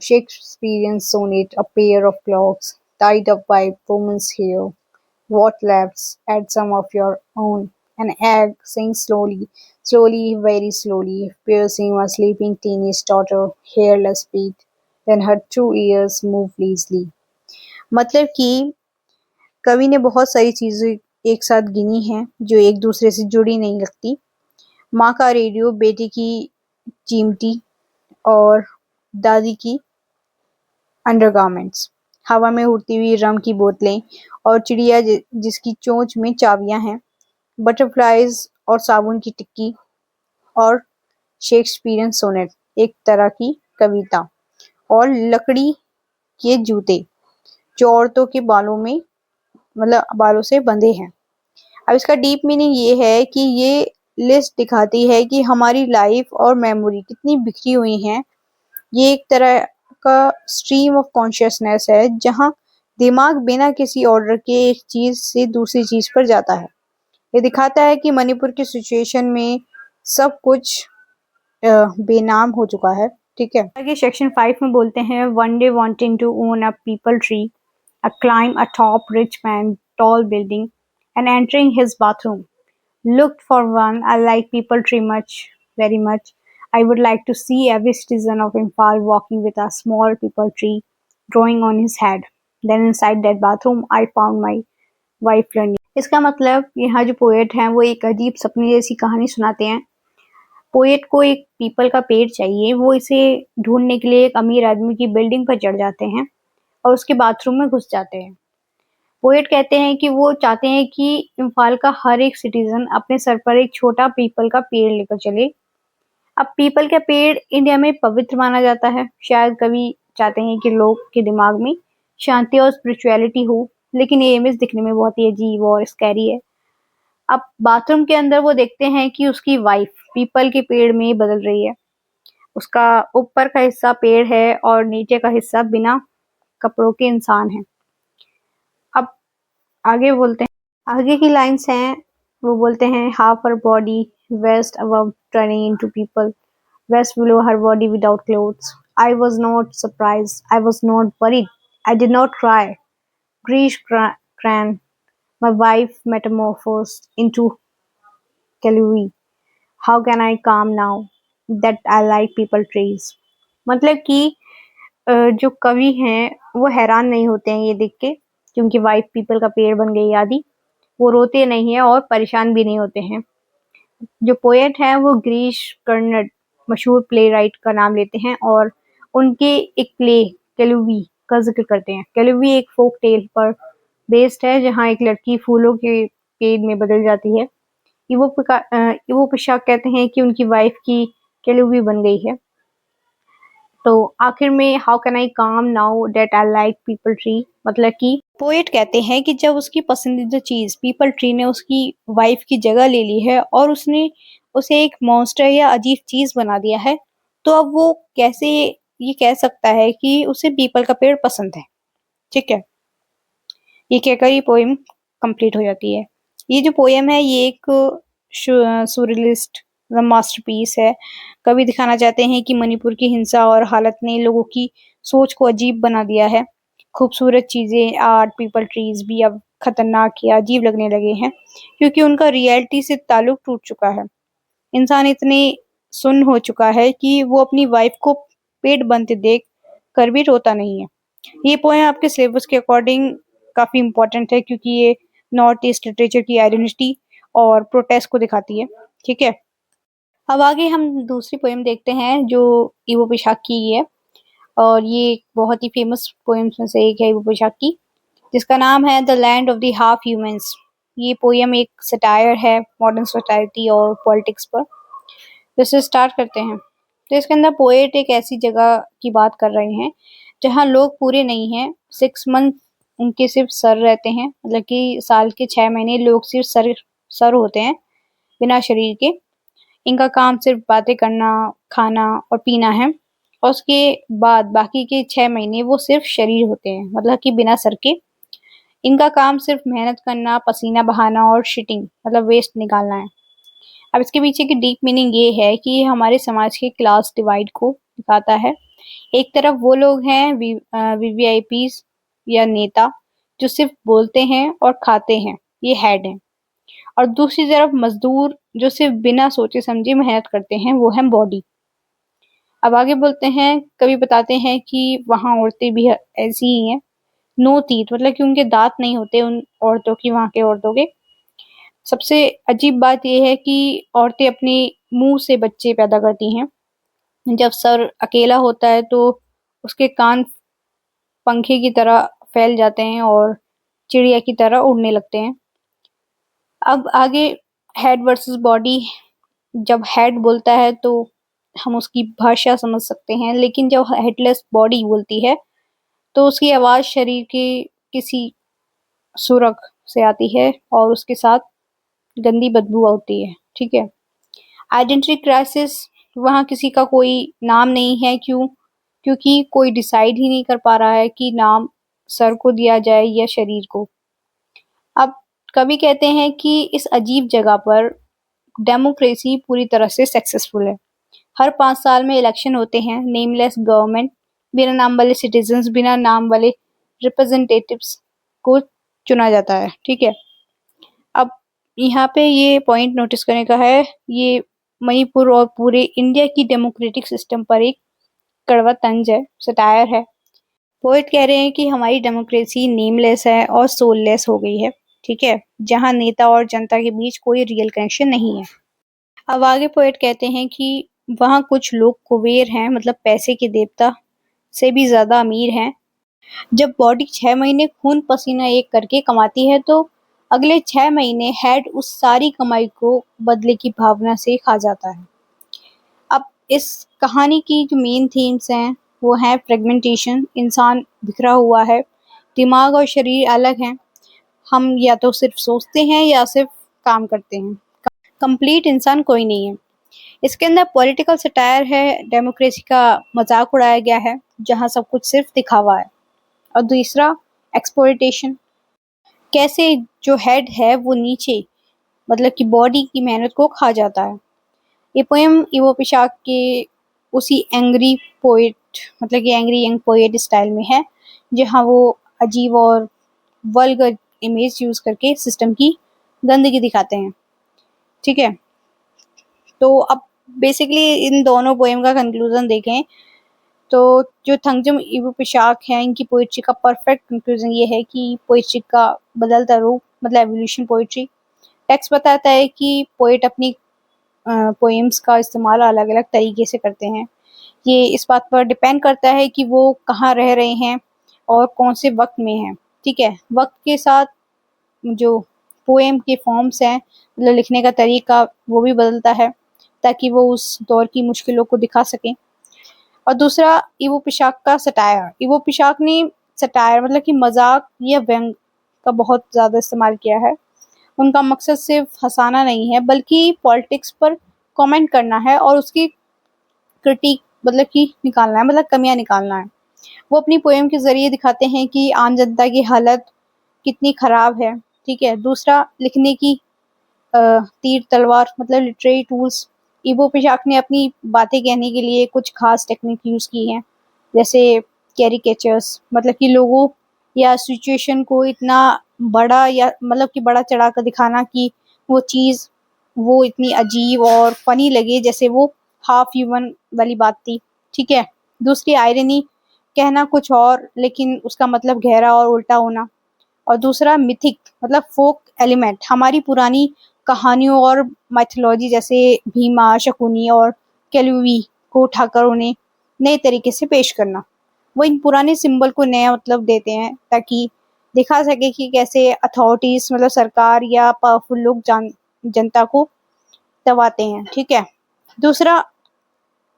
Shakespearean sonnet, a pair of clocks tied up by woman's hair. What left? Add some of your own. An egg, sing slowly, slowly, very slowly, piercing my sleeping teenage daughter, hairless feet. Then her 2 ears move lazily. मतलब कि कवि ने बहुत सारी चीजें एक साथ गिनी हैं जो एक दूसरे से जुड़ी नहीं लगती। माँ का रेडियो, बेटी की चिमटी और दादी की अंडरगारमेंट्स, हवा में उड़ती हुई रम की बोतलें और चिड़िया जिसकी चोंच में चाबियां हैं, बटरफ्लाइज और साबुन की टिक्की, और शेक्सपियरियन सोनेट एक तरह की कविता, और लकड़ी के जूते जो औरतों के बालों में मतलब बालों से बंधे हैं। अब इसका डीप मीनिंग ये है कि ये लिस्ट दिखाती है कि हमारी लाइफ और मेमोरी कितनी बिखरी हुई हैं। ये एक तरह का स्ट्रीम ऑफ कॉन्शियसनेस है जहाँ दिमाग बिना किसी ऑर्डर के एक चीज से दूसरी चीज पर जाता है। ये दिखाता है कि मणिपुर की सिचुएशन में सब कुछ बेनाम हो चुका है। ठीक है। आगे सेक्शन 5 में बोलते हैं, one day wanting to own a peepal tree, a climb a top rich man tall building and entering his bathroom, looked for one. I like people tree much, very much. I would like to see every citizen of Imphal walking with a small people tree growing on his head. Then inside that bathroom, I found my wife learning. इसका मतलब यहाँ जो poet हैं वो एक अजीब सपने जैसी कहानी सुनाते हैं। पोएट को एक पीपल का पेड़ चाहिए, वो इसे ढूंढने के लिए एक अमीर आदमी की बिल्डिंग पर चढ़ जाते हैं और उसके बाथरूम में घुस जाते हैं। पोएट कहते हैं कि वो चाहते हैं कि इम्फाल का हर एक सिटीजन अपने सर पर एक छोटा पीपल का पेड़ लेकर चले। अब पीपल का पेड़ इंडिया में पवित्र माना जाता है। शायद कवि चाहते हैं कि लोग के दिमाग में शांति और स्पिरिचुअलिटी हो, लेकिन ये इमेज दिखने में बहुत ही अजीब और स्कैरी है। अब बाथरूम के अंदर वो देखते हैं कि उसकी वाइफ पीपल के पेड़ में बदल रही है। उसका ऊपर का हिस्सा पेड़ है और नीचे का हिस्सा बिना कपड़ों के इंसान है। अब आगे बोलते हैं, आगे की लाइन्स हैं, वो बोलते हैं, half her body waist above turning into people, waist below her body without clothes. I was not surprised, I was not worried, I did not cry, ग्रीश क्रैन, माय वाइफ मेटामॉर्फोस्ड इनटू कैलुवी, how can I calm now that I like people trees. मतलब कि जो कवि हैं वो हैरान नहीं होते हैं ये देख के कि उनकी वाइफ पीपल का पेड़ बन गई आदि। वो रोते नहीं है और परेशान भी नहीं होते हैं। जो पोएट है वो गिरीश कर्नाड मशहूर प्ले राइट का नाम लेते हैं और उनके एक प्ले केलुवी का जिक्र करते हैं। केलुवी एक फोक टेल पर बेस्ड है जहाँ एक लड़की फूलों के पेड़ में बदल जाती है। इवो पिशाक कहते हैं कि उनकी वाइफ की केलुवी बन गई है। तो आखिर में how can I calm now that I like people tree, मतलब कि पोएट कहते हैं कि जब उसकी पसंदीदा चीज पीपल ट्री ने उसकी वाइफ की जगह ले ली है और उसने उसे एक मॉन्स्टर या अजीब चीज बना दिया है, तो अब वो कैसे ये कह सकता है कि उसे पीपल का पेड़ पसंद है। ठीक है। ये कहकर ये पोएम कंप्लीट हो जाती है। ये जो पोएम है ये एक सुरलिस्ट मास्टरपीस है। कवि दिखाना चाहते हैं कि मणिपुर की हिंसा और हालत ने लोगों की सोच को अजीब बना दिया है। खूबसूरत चीजें, आर्ट, पीपल ट्रीज भी अब खतरनाक या अजीब लगने लगे हैं क्योंकि उनका रियलिटी से ताल्लुक टूट चुका है। इंसान इतने सुन्न हो चुका है कि वो अपनी वाइफ को पेट बनते देख कर भी रोता नहीं है। ये पोएम आपके सिलेबस के अकॉर्डिंग काफी इम्पोर्टेंट है क्योंकि ये नॉर्थ ईस्ट लिटरेचर की आइडेंटिटी और प्रोटेस्ट को दिखाती है। ठीक है, अब आगे हम दूसरी पोएम देखते हैं जो इवो पिशाक की है, और ये एक बहुत ही फेमस पोएम्स में से एक है इवो पिशाक की, जिसका नाम है the land of the half humans. ये पोएम एक सटायर है मॉडर्न सोसाइटी और पॉलिटिक्स पर। तो इसे स्टार्ट करते हैं। तो इसके अंदर पोएट एक ऐसी जगह की बात कर रहे हैं जहाँ लोग पूरे नहीं हैं, 6 मंथ उनके सिर्फ सर रहते हैं, मतलब कि साल के 6 महीने लोग सिर्फ सर होते हैं बिना शरीर के। इनका काम सिर्फ बातें करना, खाना और पीना है, और उसके बाद बाकी के 6 महीने वो सिर्फ शरीर होते हैं, मतलब कि बिना सर के। इनका काम सिर्फ मेहनत करना, पसीना बहाना और शिटिंग मतलब वेस्ट निकालना है। अब इसके पीछे की डीप मीनिंग ये है कि ये हमारे समाज के क्लास डिवाइड को दिखाता है। एक तरफ वो लोग हैं वीवीआईपीज या नेता जो सिर्फ बोलते हैं और खाते हैं, ये हेड हैं, और दूसरी तरफ मजदूर जो सिर्फ बिना सोचे समझे मेहनत करते हैं, वो है बॉडी। अब आगे बोलते हैं, कभी बताते हैं कि वहाँ औरतें भी ऐसी ही हैं, नो टीथ मतलब कि उनके दांत नहीं होते उन औरतों की, वहाँ के औरतों के। सबसे अजीब बात यह है कि औरतें अपने मुंह से बच्चे पैदा करती हैं। जब सर अकेला होता है तो उसके कान पंखे की तरह फैल जाते हैं और चिड़िया की तरह उड़ने लगते हैं। अब आगे हेड वर्सेस बॉडी। जब हेड बोलता है तो हम उसकी भाषा समझ सकते हैं, लेकिन जब हेडलेस बॉडी बोलती है तो उसकी आवाज शरीर के किसी सुरग से आती है और उसके साथ गंदी बदबू आती है। ठीक है, आइडेंटिटी क्राइसिस। वहाँ किसी का कोई नाम नहीं है, क्यों? क्योंकि कोई डिसाइड ही नहीं कर पा रहा है कि नाम सर को दिया जाए या शरीर को। अब कवि कहते हैं कि इस अजीब जगह पर डेमोक्रेसी पूरी तरह से सक्सेसफुल है। हर 5 साल में इलेक्शन होते हैं, नेमलेस गवर्नमेंट, बिना नाम वाले सिटीजन्स, बिना नाम वाले रिप्रेजेंटेटिव्स को चुना जाता है। ठीक है, अब यहाँ पे ये पॉइंट नोटिस करने का है, ये मणिपुर और पूरे इंडिया की डेमोक्रेटिक सिस्टम पर एक कड़वा तंज है, सटायर है। पोएट कह रहे हैं कि हमारी डेमोक्रेसी नेमलेस है और सोललेस हो गई है। ठीक है, जहाँ नेता और जनता के बीच कोई रियल कनेक्शन नहीं है। अब आगे पोएट कहते हैं कि वहाँ कुछ लोग कुबेर हैं, मतलब पैसे के देवता से भी ज्यादा अमीर हैं। जब बॉडी 6 महीने खून पसीना एक करके कमाती है तो अगले 6 महीने हेड उस सारी कमाई को बदले की भावना से खा जाता है। अब इस कहानी की जो मेन थीम्स हैं वो है फ्रेगमेंटेशन, इंसान बिखरा हुआ है, दिमाग और शरीर अलग हैं, हम या तो सिर्फ सोचते हैं या सिर्फ काम करते हैं, कंप्लीट इंसान कोई नहीं है। इसके अंदर पॉलिटिकल सटायर है, डेमोक्रेसी का मजाक उड़ाया गया है जहाँ सब कुछ सिर्फ दिखावा है। और दूसरा एक्सप्लॉयटेशन, कैसे जो हेड है वो नीचे मतलब कि बॉडी की मेहनत को खा जाता है। ये पोएम इवो पिशाक के उसी एंग्री पोएट मतलब कि एंग्री यंग पोएट स्टाइल में है, जहाँ वो अजीब और वल्गर इमेज यूज करके सिस्टम की गंदगी दिखाते हैं। ठीक है, तो अब बेसिकली इन दोनों पोएम का कंक्लूजन देखें तो जो थंगजम इवो पिशाक है, इनकी पोइट्री का परफेक्ट कंक्लूजन ये है कि पोइट्री का बदलता रूप मतलब एवोल्यूशन पोइट्री। टेक्स्ट बताता है कि पोएट अपनी पोएम्स का इस्तेमाल अलग अलग तरीके से करते हैं। ये इस बात पर डिपेंड करता है कि वो कहाँ रह रहे हैं और कौन से वक्त में हैं। ठीक है, वक्त के साथ जो पोएम के फॉर्म्स हैं मतलब लिखने का तरीका वो भी बदलता है ताकि वो उस दौर की मुश्किलों को दिखा सकें। और दूसरा इवो पिशाक का सटायर। इवो पिशाक ने सटायर मतलब कि मजाक या व्यंग का बहुत ज़्यादा इस्तेमाल किया है। उनका मकसद सिर्फ हंसाना नहीं है बल्कि पॉलिटिक्स पर कमेंट करना है और उसकी क्रिटिक मतलब कि निकालना है, मतलब कमियां निकालना है। वो अपनी पोएम के ज़रिए दिखाते हैं कि आम जनता की हालत कितनी ख़राब है। ठीक है, दूसरा लिखने की तीर तलवार मतलब लिटरेरी टूल्स। इवो पिशाक ने अपनी बातें कहने के लिए कुछ खास टेक्निक यूज़ की हैं, जैसे कैरिकेचर्स मतलब कि लोगों या सिचुएशन को इतना बड़ा या मतलब कि बड़ा चढ़ा कर दिखाना कि वो चीज़ वो इतनी अजीब और फनी लगे जैसे वो हाफ ह्यूमन वाली बात थी, ठीक है। दूसरी आयरनी, कहना कुछ और लेकिन उसका मतलब गहरा और उल्टा होना। और दूसरा मिथिक, मतलब फोक एलिमेंट, हमारी पुरानी कहानियों और माइथोलॉजी जैसे भीमा, शकुनी और केलुवी को उठाकर उन्हें नए तरीके से पेश करना। वो इन पुराने सिंबल को नया मतलब देते हैं ताकि दिखा सके कि कैसे अथॉरिटीज, मतलब सरकार या पावरफुल लोग जनता को दबाते हैं, ठीक है। दूसरा,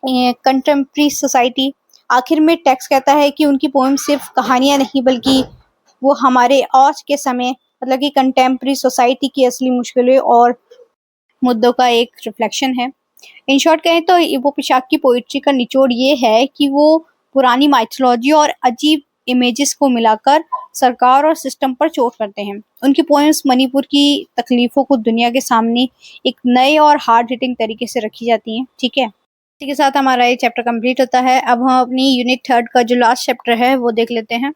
कंटेम्प्रेरी सोसाइटी, आखिर में टेक्स्ट कहता है कि उनकी पोएम सिर्फ कहानियां नहीं बल्कि वो हमारे आज के समय, मतलब कि कंटेम्प्रेरी सोसाइटी की असली मुश्किलें और मुद्दों का एक रिफ्लेक्शन है। इन शॉर्ट कहें तो वो पोशाक की पोइट्री का निचोड़ ये है कि वो पुरानी माइथोलॉजी और अजीब इमेजेस को मिलाकर सरकार और सिस्टम पर चोट करते हैं। उनकी पोएम्स मणिपुर की तकलीफों को दुनिया के सामने एक नए और हार्ड हिटिंग तरीके से रखी जाती हैं, ठीक है। इसी के साथ हमारा ये चैप्टर कंप्लीट होता है। अब हम अपनी यूनिट 3 का जो लास्ट चैप्टर है वो देख लेते हैं।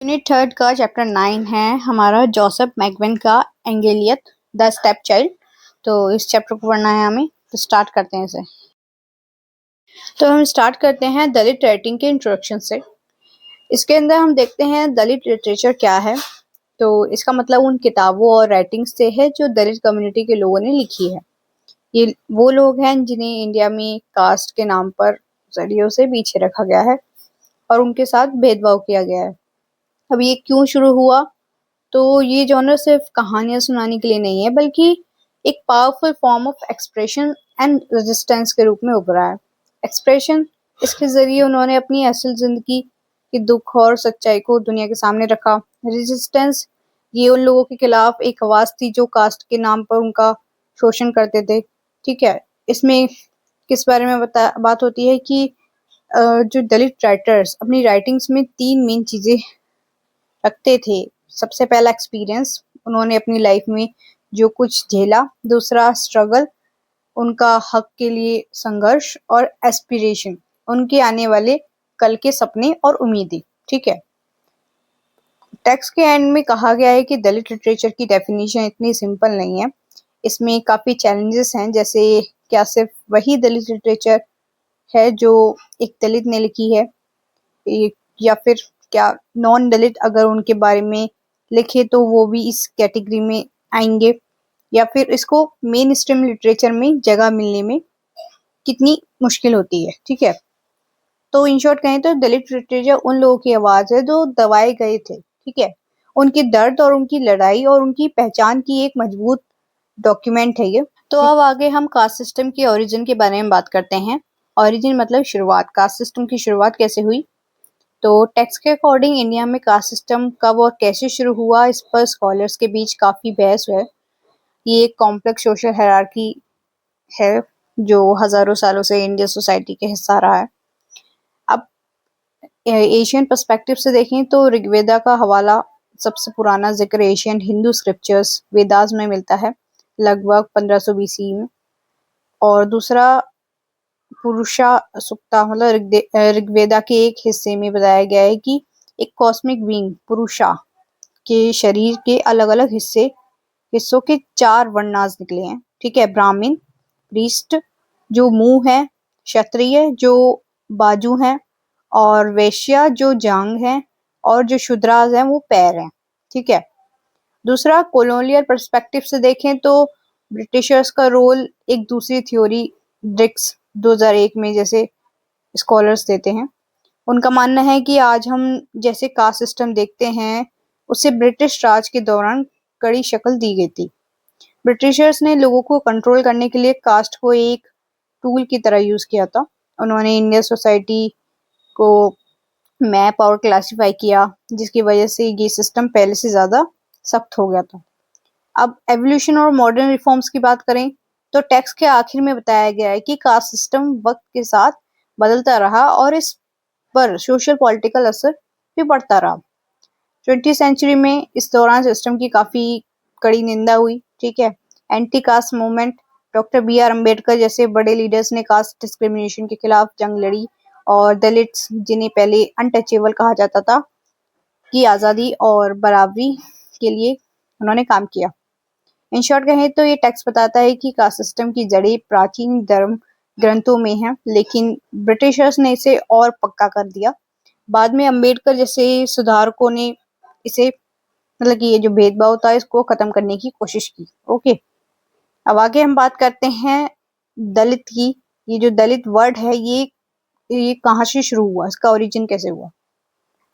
यूनिट 3 का चैप्टर 9 है हमारा जोसेफ मैकवेन का एंगेलियत द स्टेप चाइल्ड। तो इस चैप्टर को पढ़ना है हमें, तो स्टार्ट करते हैं इसे। तो हम स्टार्ट करते हैं दलित राइटिंग के इंट्रोडक्शन से। इसके अंदर हम देखते हैं दलित लिटरेचर क्या है। तो इसका मतलब उन किताबों और राइटिंग से है जो दलित कम्युनिटी के लोगों ने लिखी है। ये वो लोग हैं जिन्हें इंडिया में कास्ट के नाम पर सदियों से पीछे रखा गया है और उनके साथ भेदभाव किया गया है। अब ये क्यों शुरू हुआ? तो ये जॉनर सिर्फ कहानियां सुनाने के लिए नहीं है बल्कि एक powerful form of expression and resistance के रूप में उभरा है। एक्सप्रेशन, इसके जरिए उन्होंने अपनी असल जिंदगी के दुख और सच्चाई को दुनिया के सामने रखा। रेजिस्टेंस, ये उन लोगों के खिलाफ एक आवाज थी जो कास्ट के नाम पर उनका शोषण करते थे, ठीक है। इसमें किस बारे में बात होती है कि जो दलित राइटर्स अपनी राइटिंग्स में 3 मेन चीजें रखते थे। सबसे पहला एक्सपीरियंस, उन्होंने अपनी लाइफ में जो कुछ झेला। दूसरा स्ट्रगल, उनका हक के लिए संघर्ष। और एस्पिरेशन, उनके आने वाले कल के सपने और उम्मीदें, ठीक है। टेक्स्ट के एंड में कहा गया है कि दलित लिटरेचर की डेफिनेशन इतनी सिंपल नहीं है, इसमें काफी चैलेंजेस हैं। जैसे क्या सिर्फ वही दलित लिटरेचर है जो एक दलित ने लिखी है, या फिर क्या नॉन दलित अगर उनके बारे में लिखे तो वो भी इस कैटेगरी में आएंगे, या फिर इसको मेन स्ट्रीम लिटरेचर में जगह मिलने में कितनी मुश्किल होती है, ठीक है। तो इन शॉर्ट कहें तो दलित लिटरेचर उन लोगों की आवाज है जो दबाए गए थे, ठीक है। उनके दर्द और उनकी लड़ाई और उनकी पहचान की एक मजबूत डॉक्यूमेंट है ये। तो अब आगे हम कास्ट सिस्टम की ओरिजिन के बारे में बात करते हैं। ओरिजिन मतलब शुरुआत, कास्ट सिस्टम की शुरुआत कैसे हुई। तो टेक्स्ट के अकॉर्डिंग इंडिया में कास्ट सिस्टम कब और कैसे शुरू हुआ, इस पर स्कॉलर्स के बीच काफी बहस है। ये एक कॉम्प्लेक्स सोशल हायरार्की है जो हजारों सालों से इंडियन सोसाइटी के हिस्सा रहा है। अब एशियन पर्सपेक्टिव से देखें तो ऋग्वेदा का हवाला, सबसे पुराना जिक्र एशियन हिंदू स्क्रिप्चर्स वेदास में मिलता है लगभग 1500 बीसी में। और दूसरा पुरुषा सुक्ता, मतलब ऋग्वेदा के एक हिस्से में बताया गया है कि एक कॉस्मिक बीइंग पुरुषा के शरीर के अलग अलग हिस्सों के 4 वर्णास निकले हैं, ठीक है। ब्राह्मण, प्रीस्ट जो मुंह है, क्षत्रिय जो बाजू हैं, और वैश्या जो जांग है, और जो शूद्रास हैं वो पैर हैं, ठीक है। दूसरा कॉलोनियल पर्सपेक्टिव से देखें तो ब्रिटिशर्स का रोल एक दूसरी थ्योरी ड्रिक्स 2001 में जैसे स्कॉलर्स देते हैं। उनका मानना है कि आज हम जैसे कास्ट सिस्टम देखते हैं उसे ब्रिटिश राज के दौरान कड़ी शक्ल दी गई थी। ब्रिटिशर्स ने लोगों को कंट्रोल करने के लिए कास्ट को एक टूल की तरह यूज किया था। उन्होंने इंडियन सोसाइटी को मैप और क्लासिफाई किया जिसकी वजह से ये सिस्टम पहले से ज्यादा सख्त हो गया था। अब एवोल्यूशन और मॉडर्न रिफॉर्म्स की बात करें तो टेक्स्ट के आखिर में बताया गया है कि कास्ट सिस्टम वक्त के साथ बदलता रहा और इस पर सोशल पॉलिटिकल असर भी बढ़ता रहा। 20वीं सेंचुरी में इस दौरान सिस्टम की काफी कड़ी निंदा हुई, ठीक है। Anti caste movement, doctor BR Ambedkar जैसे बड़े लीडर्स ने कास्ट डिस्क्रिमिनेशन के खिलाफ जंग लड़ी और दलित्स, जिन्हें पहले अनटचेबल कहा जाता था, की आजादी और बराबरी के लिए उन्होंने काम किया। इन शॉर्ट कहें तो ये टेक्स्ट बताता है कि कास्ट सिस्टम की जड़ें प्राचीन धर्म ग्रंथों में है, लेकिन ब्रिटिशर्स ने इसे और पक्का कर दिया। बाद में अम्बेडकर जैसे सुधारकों ने इसे मतलब कि ये जो भेदभाव था इसको खत्म करने की कोशिश की। ओके, अब आगे हम बात करते हैं दलित की। ये जो दलित वर्ड है ये कहाँ से शुरू हुआ, इसका ओरिजिन कैसे हुआ।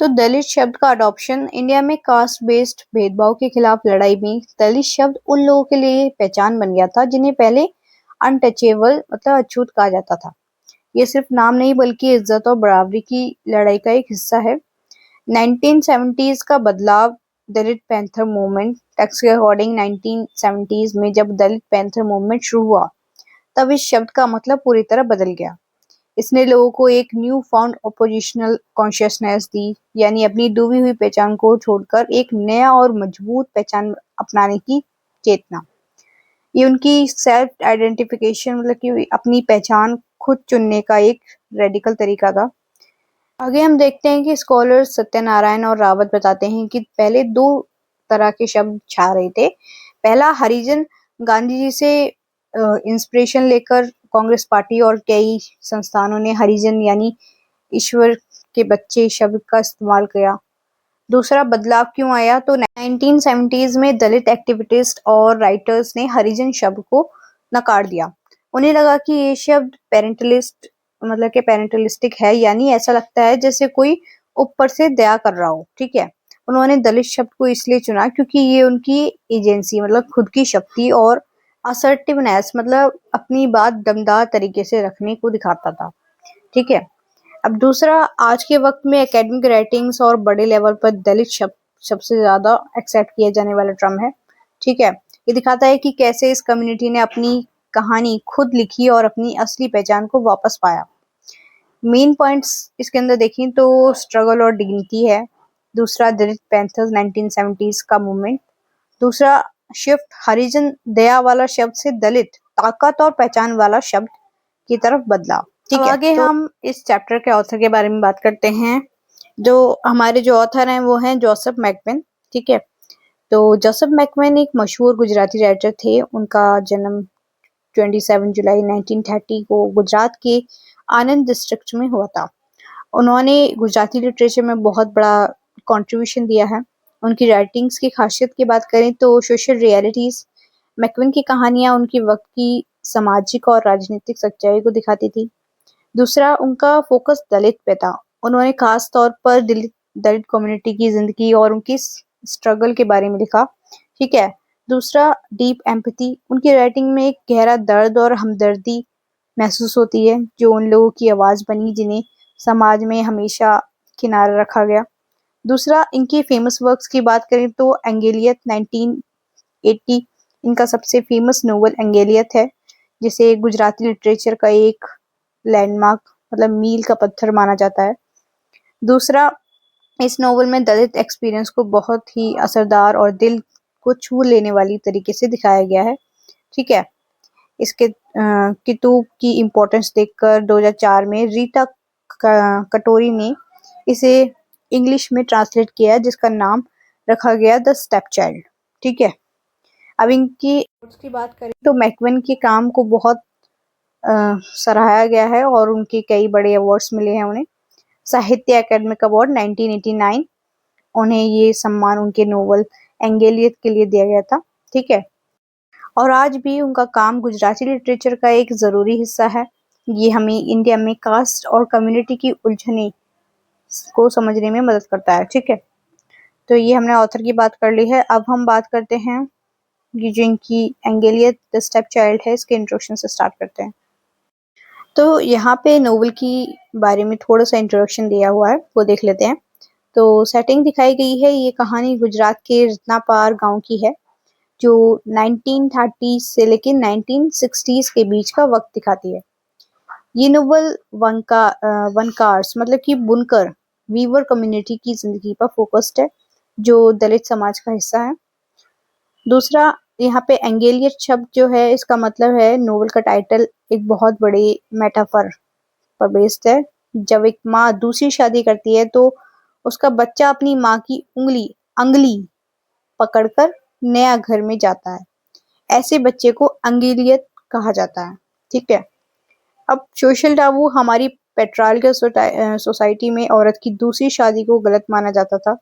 तो दलित शब्द का अडॉप्शन इंडिया में कास्ट बेस्ड भेदभाव के खिलाफ लड़ाई में दलित शब्द उन लोगों के लिए पहचान बन गया था जिन्हें पहले अनटचेबल मतलब अछूत कहा जाता था। ये सिर्फ नाम नहीं बल्कि इज्जत और बराबरी की लड़ाई का एक हिस्सा है। 1970s का बदलाव दलित पैंथर मूवमेंट टेक्स्ट के अकॉर्डिंग 1970s में जब दलित पैंथर मूवमेंट शुरू हुआ तब इस शब्द का मतलब पूरी तरह बदल गया। इसने लोगों को एक न्यू फाउंड ऑपोजिशनल कॉन्शियसनेस दी, यानी अपनी डूबी हुई पहचान को छोड़कर एक नया और मजबूत पहचान अपनाने की चेतना। ये उनकी सेल्फ आइडेंटिफिकेशन मतलब कि अपनी पहचान खुद चुनने का एक रेडिकल तरीका था। आगे हम देखते हैं कि स्कॉलर्स सत्यनारायण और रावत बताते हैं कि पहले दो तरह के शब्द छा रहे थे। पहला, हरिजन गांधी जी से इंस्पिरेशन लेकर कांग्रेस पार्टी और कई संस्थानों ने हरिजन यानी ईश्वर के बच्चे शब्द का इस्तेमाल किया। दूसरा बदलाव क्यों आया, तो 1970s में दलित एक्टिविस्ट और राइटर्स ने हरिजन शब्द को नकार दिया। उन्हें लगा कि ये शब्द पेरेंटलिस्ट मतलब कि पेरेंटलिस्टिक है, यानी ऐसा लगता है जैसे कोई ऊपर से दया कर रहा हो। ठीक है, उन्होंने दलित शब्द को इसलिए चुना क्योंकि ये उनकी एजेंसी मतलब खुद की शक्ति और असर्टिवनेस मतलब अपनी बात दमदार तरीके से रखने को दिखाता था। ठीक है, अब दूसरा, आज के वक्त में एकेडमिक राइटिंग्स और बड़े लेवल पर दलित शब्द सबसे ज्यादा एक्सेप्ट किया जाने वाला टर्म है। ठीक है, ये दिखाता है कि कैसे इस कम्युनिटी ने अपनी कहानी खुद लिखी और अपनी असली पहचान को वापस पाया। मेन पॉइंट्स इसके अंदर देखें तो स्ट्रगल और डिग्निटी है। दूसरा, दलित पैंथर्स 1970s का मूवमेंट। दूसरा शिफ्ट, हरिजन दया वाला शब्द से दलित ताकत और पहचान वाला शब्द की तरफ बदलाव। ठीक है, आगे हम इस चैप्टर के ऑथर के बारे में बात करते हैं। जो हमारे जो ऑथर हैं वो हैं जोसेफ मैकवेन। ठीक है, तो जोसेफ मैकवेन एक मशहूर गुजराती राइटर थे। उनका जन्म 27 जुलाई 1930 को गुजरात के आनंद डिस्ट्रिक्ट में हुआ था। उन्होंने गुजराती लिटरेचर में बहुत बड़ा कंट्रीब्यूशन दिया है। उनकी राइटिंग्स की खासियत की बात करें तो सोशल रियलिटीज, मैकवेन की कहानियां उनकी वक्त की सामाजिक और राजनीतिक सच्चाई को दिखाती थी। दूसरा, उनका फोकस दलित पे था। उन्होंने खास तौर पर दलित दलित कम्युनिटी की जिंदगी और उनकी स्ट्रगल के बारे में लिखा। ठीक है, दूसरा डीप एम्पैथी, उनकी राइटिंग में एक गहरा दर्द और हमदर्दी महसूस होती है जो उन लोगों की आवाज बनी जिन्हें समाज में हमेशा किनारे रखा गया। दूसरा, इनकी फेमस वर्क्स की बात करें तो एंगेलियत 1980 इनका सबसे फेमस नोवेल एंगेलियत है, जिसे गुजराती लिटरेचर का एक लैंडमार्क मतलब मील का पत्थर माना जाता है। दूसरा, इस नोवेल में दलित एक्सपीरियंस को बहुत ही असरदार और दिल को छू लेने वाली तरीके से दिखाया गया है। ठीक है, इसके किताब की इम्पोर्टेंस देखकर 2004 में रीटा कटोरी ने इसे इंग्लिश में ट्रांसलेट किया जिसका नाम रखा गया द स्टेप चाइल्ड। ठीक है, अब इनकी की बात करें तो मैकवेन के काम को बहुत सराहाया गया है और उनके कई बड़े अवार्ड्स मिले हैं उन्हें। साहित्य अकादमिक अवार्ड 1989 उन्हें ये सम्मान उनके नोवेल एंगेलियत के लिए दिया गया था। ठीक है, और आज भी उनका काम गुजराती लिटरेचर का एक ज़रूरी हिस्सा है। ये हमें इंडिया में कास्ट और कम्युनिटी की उलझने को समझने में मदद करता है। ठीक है, तो ये हमने ऑथर की बात कर ली है। अब हम बात करते हैं ये जो इनकी एंगेलियत द स्टेप चाइल्ड है इसके इंट्रोडक्शन से स्टार्ट करते हैं। तो यहाँ पे नोवेल की बारे में थोड़ा सा इंट्रोडक्शन दिया हुआ है, वो देख लेते हैं। तो सेटिंग दिखाई गई है, ये कहानी गुजरात के रत्नापार गांव की है जो 1930 से लेकर 1960s के बीच का वक्त दिखाती है। ये नोवेल वनकार्स मतलब कि बुनकर वीवर कम्युनिटी की जिंदगी पर फोकस्ड है जो दलित समाज का हिस्सा है। दूसरा, यहाँ पे एंगेलियत शब्द जो है इसका मतलब है, नोवेल का टाइटल एक बहुत बड़ी मेटाफर पर बेस्ड है। जब एक माँ दूसरी शादी करती है तो उसका बच्चा अपनी माँ की अंगली पकड़कर नया घर में जाता है। ऐसे बच्चे को अंगेलियत कहा जाता है। ठीक है, अब सोशल टाबू हमारी पेट्रार्कल सोसाइटी में औरत की दूसरी शादी को गलत माना जाता था।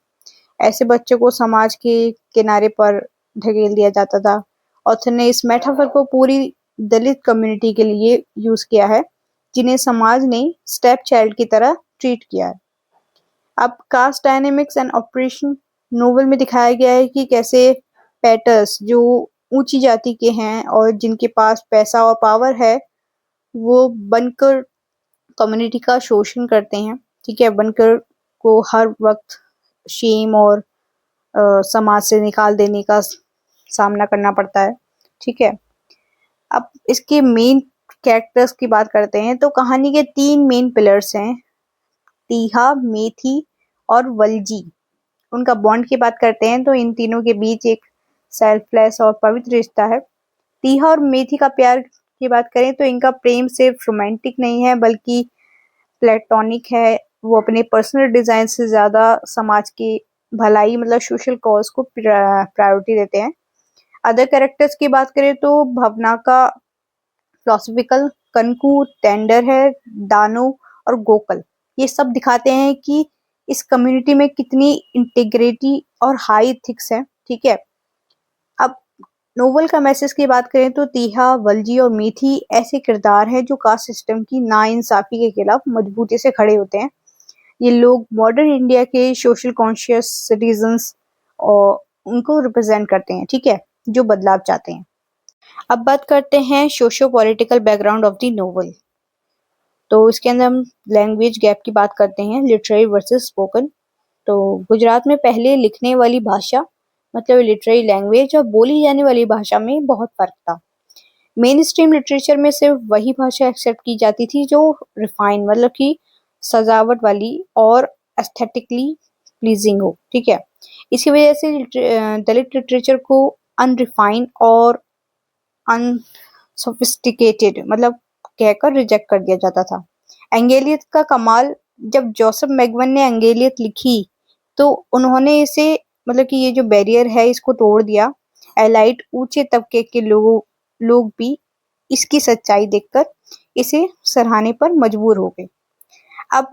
ऐसे बच्चों को समाज के किनारे पर ढकेल दिया जाता था। ऑथर ने इस मेटाफर को पूरी दलित कम्युनिटी के लिए यूज किया है, जिन्हें समाज ने स्टेप चाइल्ड की तरह ट्रीट किया है। अब caste dynamics and operation novel में दिखाया गया है कि कैसे पैटर्स जो ऊंची जाति के हैं और जिनके पास पैसा और पावर है, वो बनकर कम्युनिटी का शोषण करते हैं। ठीक है, बनकर को हर वक्त शेम और समाज से निकाल देने का सामना करना पड़ता है। ठीक है, अब इसके मेन कैरेक्टर्स की बात करते हैं तो कहानी के 3 मेन पिलर्स हैं, तीहा, मेथी और वलजी। उनका बॉन्ड की बात करते हैं तो इन तीनों के बीच एक सेल्फलेस और पवित्र रिश्ता है। तीहा और मेथी का प्यार की बात करें तो इनका प्रेम सिर्फ रोमांटिक नहीं है बल्कि प्लेटोनिक है। वो अपने पर्सनल डिजाइन से ज्यादा समाज की भलाई मतलब सोशल कॉज को प्रायोरिटी देते हैं। अदर कैरेक्टर्स की बात करें तो भवना का फिलोसफिकल, कनकू टेंडर है, दानो और गोकल, ये सब दिखाते हैं कि इस कम्युनिटी में कितनी इंटीग्रिटी और हाई एथिक्स है। ठीक है, अब नोवेल का मैसेज की बात करें तो तीहा, वलजी और मीठी ऐसे किरदार हैं जो कास्ट सिस्टम की नाइंसाफी के खिलाफ मजबूती से खड़े होते हैं। ये लोग मॉडर्न इंडिया के सोशल कॉन्शियस सिटीजन्स और उनको रिप्रेजेंट करते हैं। ठीक है, जो बदलाव चाहते हैं। अब बात करते हैं socio political background of the novel. तो इसके अंदर हम लैंग्वेज गैप की बात करते हैं, लिटरेरी वर्सेस स्पोकन। तो गुजरात में पहले लिखने वाली भाषा मतलब लिटरेरी लैंग्वेज और बोली जाने वाली भाषा में बहुत फर्क था। मेन स्ट्रीम लिटरेचर में सिर्फ वही भाषा एक्सेप्ट की जाती थी जो रिफाइन मतलब कि सजावट वाली और एस्थेटिकली प्लीजिंग हो। ठीक है, इसी वजह से दलित लिटरेचर को अनरिफाइंड और अनसोफिस्टिकेटेड मतलब कहकर रिजेक्ट कर दिया जाता था। एंगेलियत का कमाल, जब जोसेफ मैगवन ने एंगेलियत लिखी तो उन्होंने इसे मतलब कि ये जो बैरियर है इसको तोड़ दिया। एलाइट ऊंचे तबके के लोग भी इसकी सच्चाई देखकर इसे सराहने पर मजबूर हो गए। अब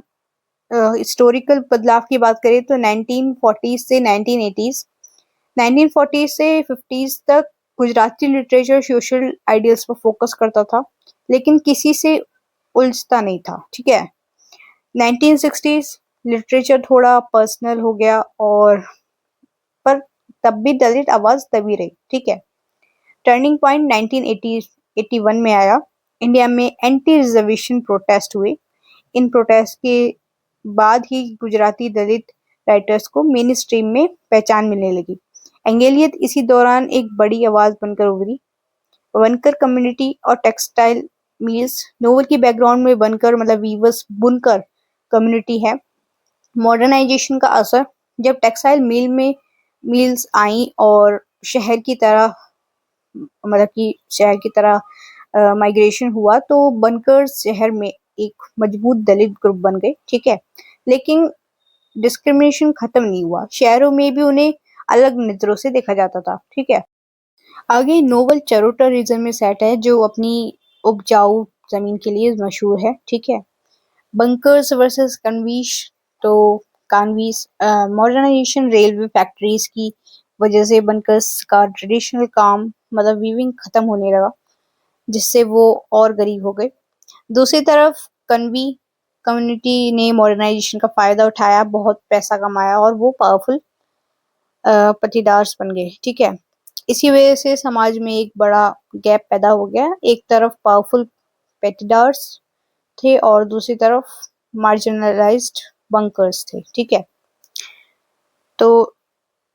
हिस्टोरिकल बदलाव की बात करें तो 1940 से 1980s, 1940 से 50s तक गुजराती लिटरेचर सोशल आइडियल्स पर फोकस करता था लेकिन किसी से उलझता नहीं था। ठीक है, 1960s लिटरेचर थोड़ा पर्सनल हो गया और पर तब भी दलित आवाज तभी रही। ठीक है, टर्निंग पॉइंट 1981 में आया। इंडिया में एंटी रिजर्वेशन प्रोटेस्ट हुए। इन प्रोटेस्ट के बाद ही गुजराती दलित राइटर्स को मेन स्ट्रीम में पहचान मिलने लगी। एंगेलियत इसी दौरान एक बड़ी आवाज बनकर उभरी। बनकर कम्युनिटी और टेक्सटाइल मिल्स नोवेल की बैकग्राउंड में बनकर मतलब वीवर्स बुनकर कम्युनिटी है। मॉडर्नाइजेशन का असर, जब टेक्सटाइल मिल्स आई और शहर की तरह मतलब कि शहर की तरह माइग्रेशन हुआ तो बनकर शहर में एक मजबूत दलित ग्रुप बन गए। ठीक है, लेकिन डिस्क्रिमिनेशन खत्म नहीं हुआ, शहरों में भी उन्हें अलग नजरों से देखा जाता था। ठीक है, आगे नोवेल चरोटर रीजन में सेट है जो अपनी उपजाऊ जमीन के लिए मशहूर है। ठीक है, बंकर्स वर्सेस कन्वीश। तो कानवीस मॉडर्नाइजेशन रेलवे फैक्ट्रीज की वजह से बंकर्स का ट्रेडिशनल काम मतलब वीविंग खत्म होने लगा, जिससे वो और गरीब हो गए। दूसरी तरफ कन्वी कम्युनिटी ने मॉडर्नाइजेशन का फायदा उठाया, बहुत पैसा कमाया और वो पावरफुल पटीदार्स बन गए। ठीक है, इसी वजह से समाज में एक बड़ा गैप पैदा हो गया। एक तरफ पावरफुल पेटिडार्स थे और दूसरी तरफ मार्जिनलाइज्ड बंकर्स थे। ठीक है, तो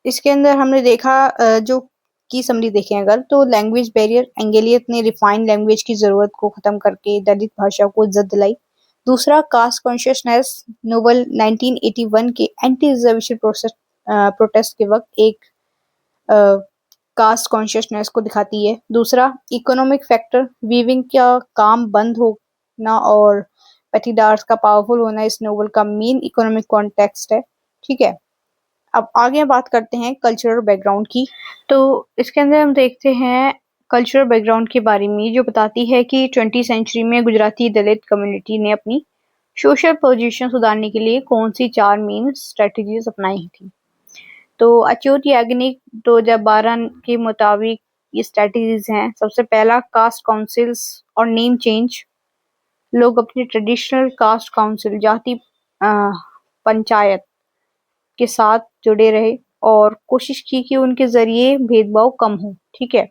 इसके अंदर हमने देखा जो की समरी देखें अगर तो लैंग्वेज बैरियर, एंगेलियत ने रिफाइंड लैंग्वेज की जरूरत को खत्म करके दलित भाषा को इज्जत दिलाई। दूसरा, कास्ट कॉन्शियसनेस, नोवेल 1981 के एंटी रिजर्वेशन प्रोटेस्ट के वक्त एक कास्ट कॉन्शियसनेस को दिखाती है। दूसरा, इकोनॉमिक फैक्टर, वीविंग का काम बंद होना और पटीदार्स का पावरफुल होना इस नोवेल का मेन इकोनॉमिक कॉन्टेक्स्ट है। ठीक है, अब आगे बात करते हैं कल्चरल बैकग्राउंड की। तो इसके अंदर हम देखते हैं कल्चरल बैकग्राउंड के बारे में जो बताती है कि 20वीं सेंचुरी में गुजराती दलित कम्युनिटी ने अपनी सोशल पोजीशन सुधारने के लिए कौन सी 4 मेन स्ट्रेटजीज अपनाई थी। तो अच्युत याग्निक 2012 के मुताबिक ये स्ट्रेटजीज हैं। सबसे पहला, कास्ट काउंसिल्स और नेम चेंज। लोग अपनी ट्रेडिशनल कास्ट काउंसिल जाति पंचायत के साथ जुड़े रहे और कोशिश की कि उनके जरिए भेदभाव कम हो। ठीक है।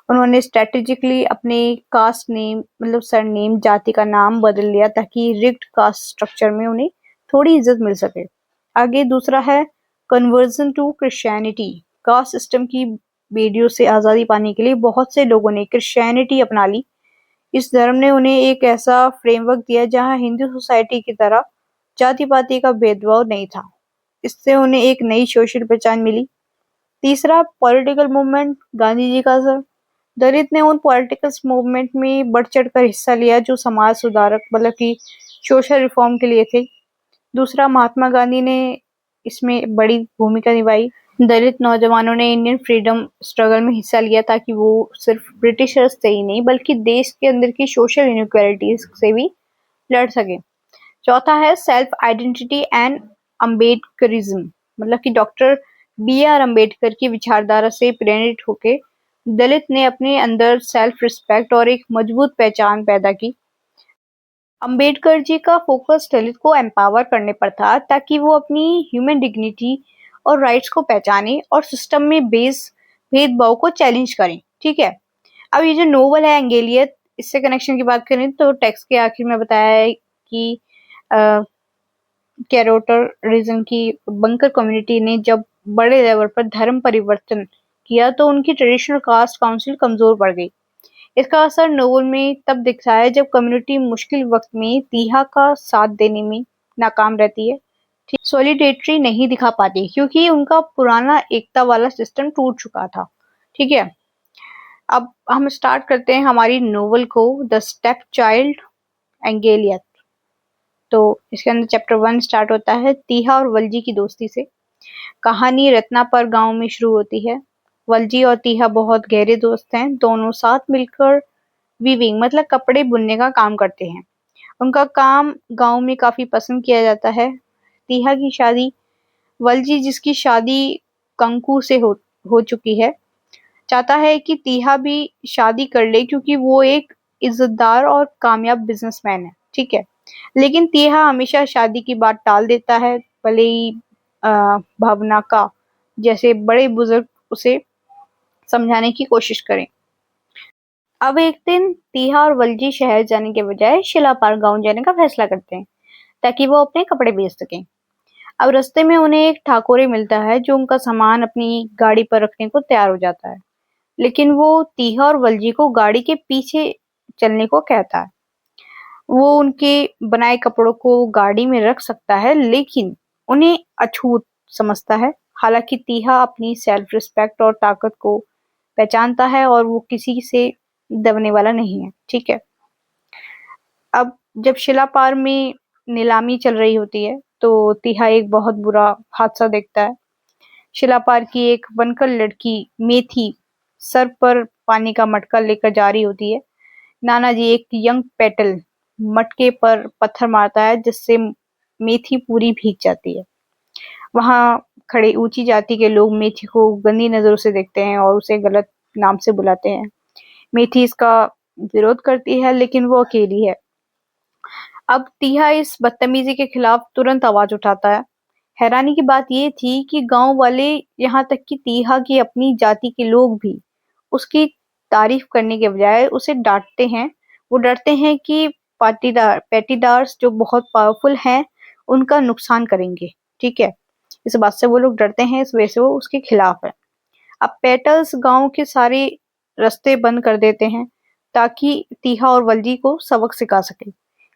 उन्होंने स्ट्रेटेजिकली अपने कास्ट नेम मतलब सरनेम जाति का नाम बदल लिया ताकि रिग्ड कास्ट स्ट्रक्चर में उन्हें थोड़ी इज्जत मिल सके। आगे दूसरा है conversion to Christianity. Caste system की बेड़ियों से आज़ादी पाने के लिए बहुत से लोगों ने क्रिश्चियनिटी अपना ली। इस धर्म ने उन्हें एक ऐसा फ्रेमवर्क दिया जहां हिंदू सोसाइटी की तरह जाति पाति का भेदभाव नहीं था। इससे उन्हें एक नई सोशल पहचान मिली। तीसरा, पॉलिटिकल मूवमेंट, गांधी जी का असर। दलित ने उन पॉलिटिकल मूवमेंट में बढ़ चढ़ कर हिस्सा लिया जो समाज सुधारक मतलब कि सोशल रिफॉर्म के लिए थे। दूसरा, महात्मा गांधी ने इसमें बड़ी भूमिका निभाई। दलित नौजवानों ने इंडियन फ्रीडम स्ट्रगल में हिस्सा लिया ताकि वो सिर्फ ब्रिटिशर्स से ही नहीं बल्कि देश के अंदर की सोशल इनइक्वालिटीज से भी लड़ सके। चौथा है सेल्फ आइडेंटिटी एंड अम्बेडकरिज्म, मतलब कि डॉक्टर बी.आर. अम्बेडकर की विचारधारा से प्रेरित होकर दलित ने अपने अंदर सेल्फ रिस्पेक्ट और एक मजबूत पहचान पैदा की। अम्बेडकर जी का फोकस दलित को एम्पावर करने पर था ताकि वो अपनी ह्यूमन डिग्निटी और राइट्स को पहचाने और सिस्टम में बेस भेदभाव को चैलेंज करें। ठीक है। अब ये जो नोवेल है एंगेलियत, इससे कनेक्शन की बात करें तो टेक्स्ट के आखिर में बताया है कि कैरोटरिज्म की बंकर कम्युनिटी ने जब बड़े लेवल पर धर्म परिवर्तन किया तो उनकी ट्रेडिशनल कास्ट काउंसिल कमजोर पड़ गई। इसका असर नोवेल में तब दिखता है जब कम्युनिटी मुश्किल वक्त में तीहा का साथ देने में नाकाम रहती है, सॉलिडेरिटी नहीं दिखा पाती क्योंकि उनका पुराना एकता वाला सिस्टम टूट चुका था। ठीक है। अब हम स्टार्ट करते हैं हमारी नोवेल को, द स्टेप चाइल्ड एंगेलियत। तो इसके अंदर चैप्टर 1 स्टार्ट होता है तीहा और वलजी की दोस्ती से। कहानी रत्नापर गांव में शुरू होती है। वलजी और तीहा बहुत गहरे दोस्त हैं। दोनों साथ मिलकर वीविंग मतलब कपड़े बुनने का काम करते हैं। उनका काम गांव में काफी पसंद किया जाता है। तीहा की शादी वलजी, जिसकी शादी कंकु से हो चुकी है, चाहता है कि तीहा भी शादी कर ले क्योंकि वो एक इज्जतदार और कामयाब बिजनेसमैन है। ठीक है। लेकिन तीहा हमेशा शादी की बात टाल देता है, भले ही भावना का जैसे बड़े बुजुर्ग उसे समझाने की कोशिश करें। अब एक दिन तीहा और वलजी शहर जाने के बजाय शिलापार गांव जाने का फैसला करते हैं ताकि वो अपने कपड़े बेच सकें। अब रास्ते में उन्हें एक ठाकुर मिलता है जो उनका सामान अपनी गाड़ी पर रखने को तैयार हो जाता है, लेकिन वो तीहा और वलजी को गाड़ी के पीछे चलने को कहता है। वो उनके बनाए कपड़ों को गाड़ी में रख सकता है लेकिन उन्हें अछूत समझता है। हालांकि तीहा अपनी सेल्फ रिस्पेक्ट और ताकत को पहचानता है और वो किसी से दबने वाला नहीं है। ठीक है। अब जब शिलापार में नीलामी चल रही होती है तो तीहा एक बहुत बुरा हादसा देखता है। शिलापार की एक बनकर लड़की मेथी सर पर पानी का मटका लेकर जा रही होती है। नानाजी एक यंग पेटल मटके पर पत्थर मारता है जिससे मेथी पूरी भीग जाती है। वहां खड़े ऊंची जाति के लोग मेथी को गंदी नजरों से देखते हैं और उसे गलत नाम से बुलाते हैं। मेथी इसका विरोध करती है लेकिन वो अकेली है। अब तीहा इस बदतमीजी के खिलाफ तुरंत आवाज उठाता है। हैरानी की बात यह थी कि गांव वाले, यहाँ तक कि तीहा की अपनी जाति के लोग भी उसकी तारीफ करने के बजाय उसे डांटते हैं। वो डरते हैं कि पैटीदार्स जो बहुत पावरफुल हैं उनका नुकसान करेंगे। ठीक है। इस बात से वो लोग डरते हैं, इस वजह से वो उसके खिलाफ है। अब पेटल्स गांव के सारे रास्ते बंद कर देते हैं ताकि तीहा और वलजी को सबक सिखा सके,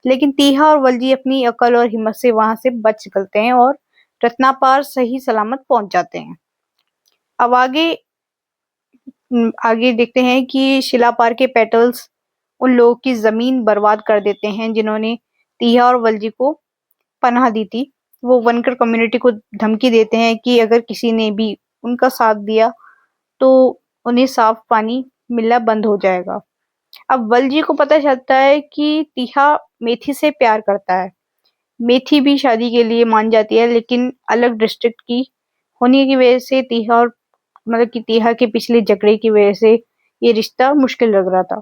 लेकिन तीहा और वलजी अपनी अकल और हिम्मत से वहां से बच निकलते हैं और रत्नापार सही सलामत पहुंच जाते हैं। अब आगे देखते हैं कि शिलापार के पेटल्स उन लोगों की जमीन बर्बाद कर देते हैं जिन्होंने तीहा और वलजी को पनाह दी थी। वो वनकर कम्युनिटी को धमकी देते हैं कि अगर किसी ने भी उनका साथ दिया तो उन्हें साफ पानी मिलना बंद हो जाएगा। अब वलजी को पता चलता है कि तीहा मेथी से प्यार करता है। मेथी भी शादी के लिए मान जाती है, लेकिन अलग डिस्ट्रिक्ट की होने की वजह से तीहा और मतलब कि तीहा के पिछले झगड़े की वजह से ये रिश्ता मुश्किल लग रहा था।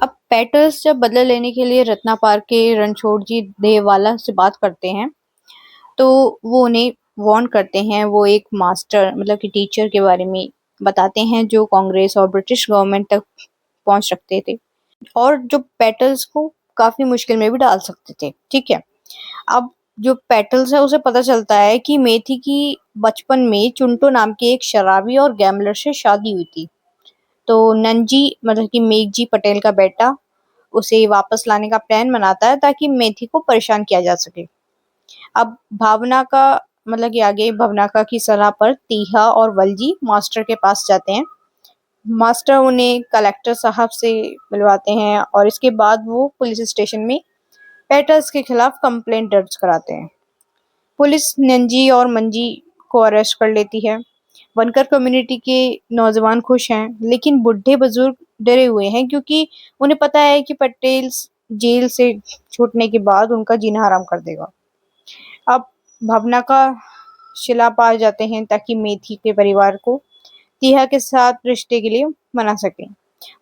अब पेटल्स जब बदला लेने के लिए रत्नापार के रणछोड़ जी देहवाला से बात करते हैं, तो वो उन्हें वार्न करते हैं। वो एक मास्टर मतलब कि टीचर के बारे में बताते हैं जो कांग्रेस और ब्रिटिश गवर्नमेंट तक पहुंच सकते थे और जो पेटल्स को काफी मुश्किल में भी डाल सकते थे। ठीक है। अब जो पेटल्स है उसे पता चलता है कि मेथी की बचपन में चुंटो नाम के एक शराबी और गैम्बलर से शादी हुई थी। तो नंजी मतलब कि मेघजी पटेल का बेटा उसे वापस लाने का प्लान बनाता है ताकि मेथी को परेशान किया जा सके। अब भावना का मतलब कि आगे भवनाका की सलाह पर तीहा और वलजी मास्टर के पास जाते हैं। मास्टर उन्हें कलेक्टर साहब से मिलवाते हैं और इसके बाद वो पुलिस स्टेशन में पेटल्स के खिलाफ कंप्लेंट दर्ज कराते हैं। पुलिस नंजी और मंजी को अरेस्ट कर लेती है। बनकर कम्युनिटी के नौजवान खुश हैं, लेकिन बूढ़े बुजुर्ग डरे हुए हैं क्योंकि उन्हें पता है कि पटेल जेल से छूटने के बाद उनका जीना हराम कर देगा। अब भावना का शिला पार जाते हैं ताकि मेथी के परिवार को तीहा के साथ रिश्ते के लिए मना सके।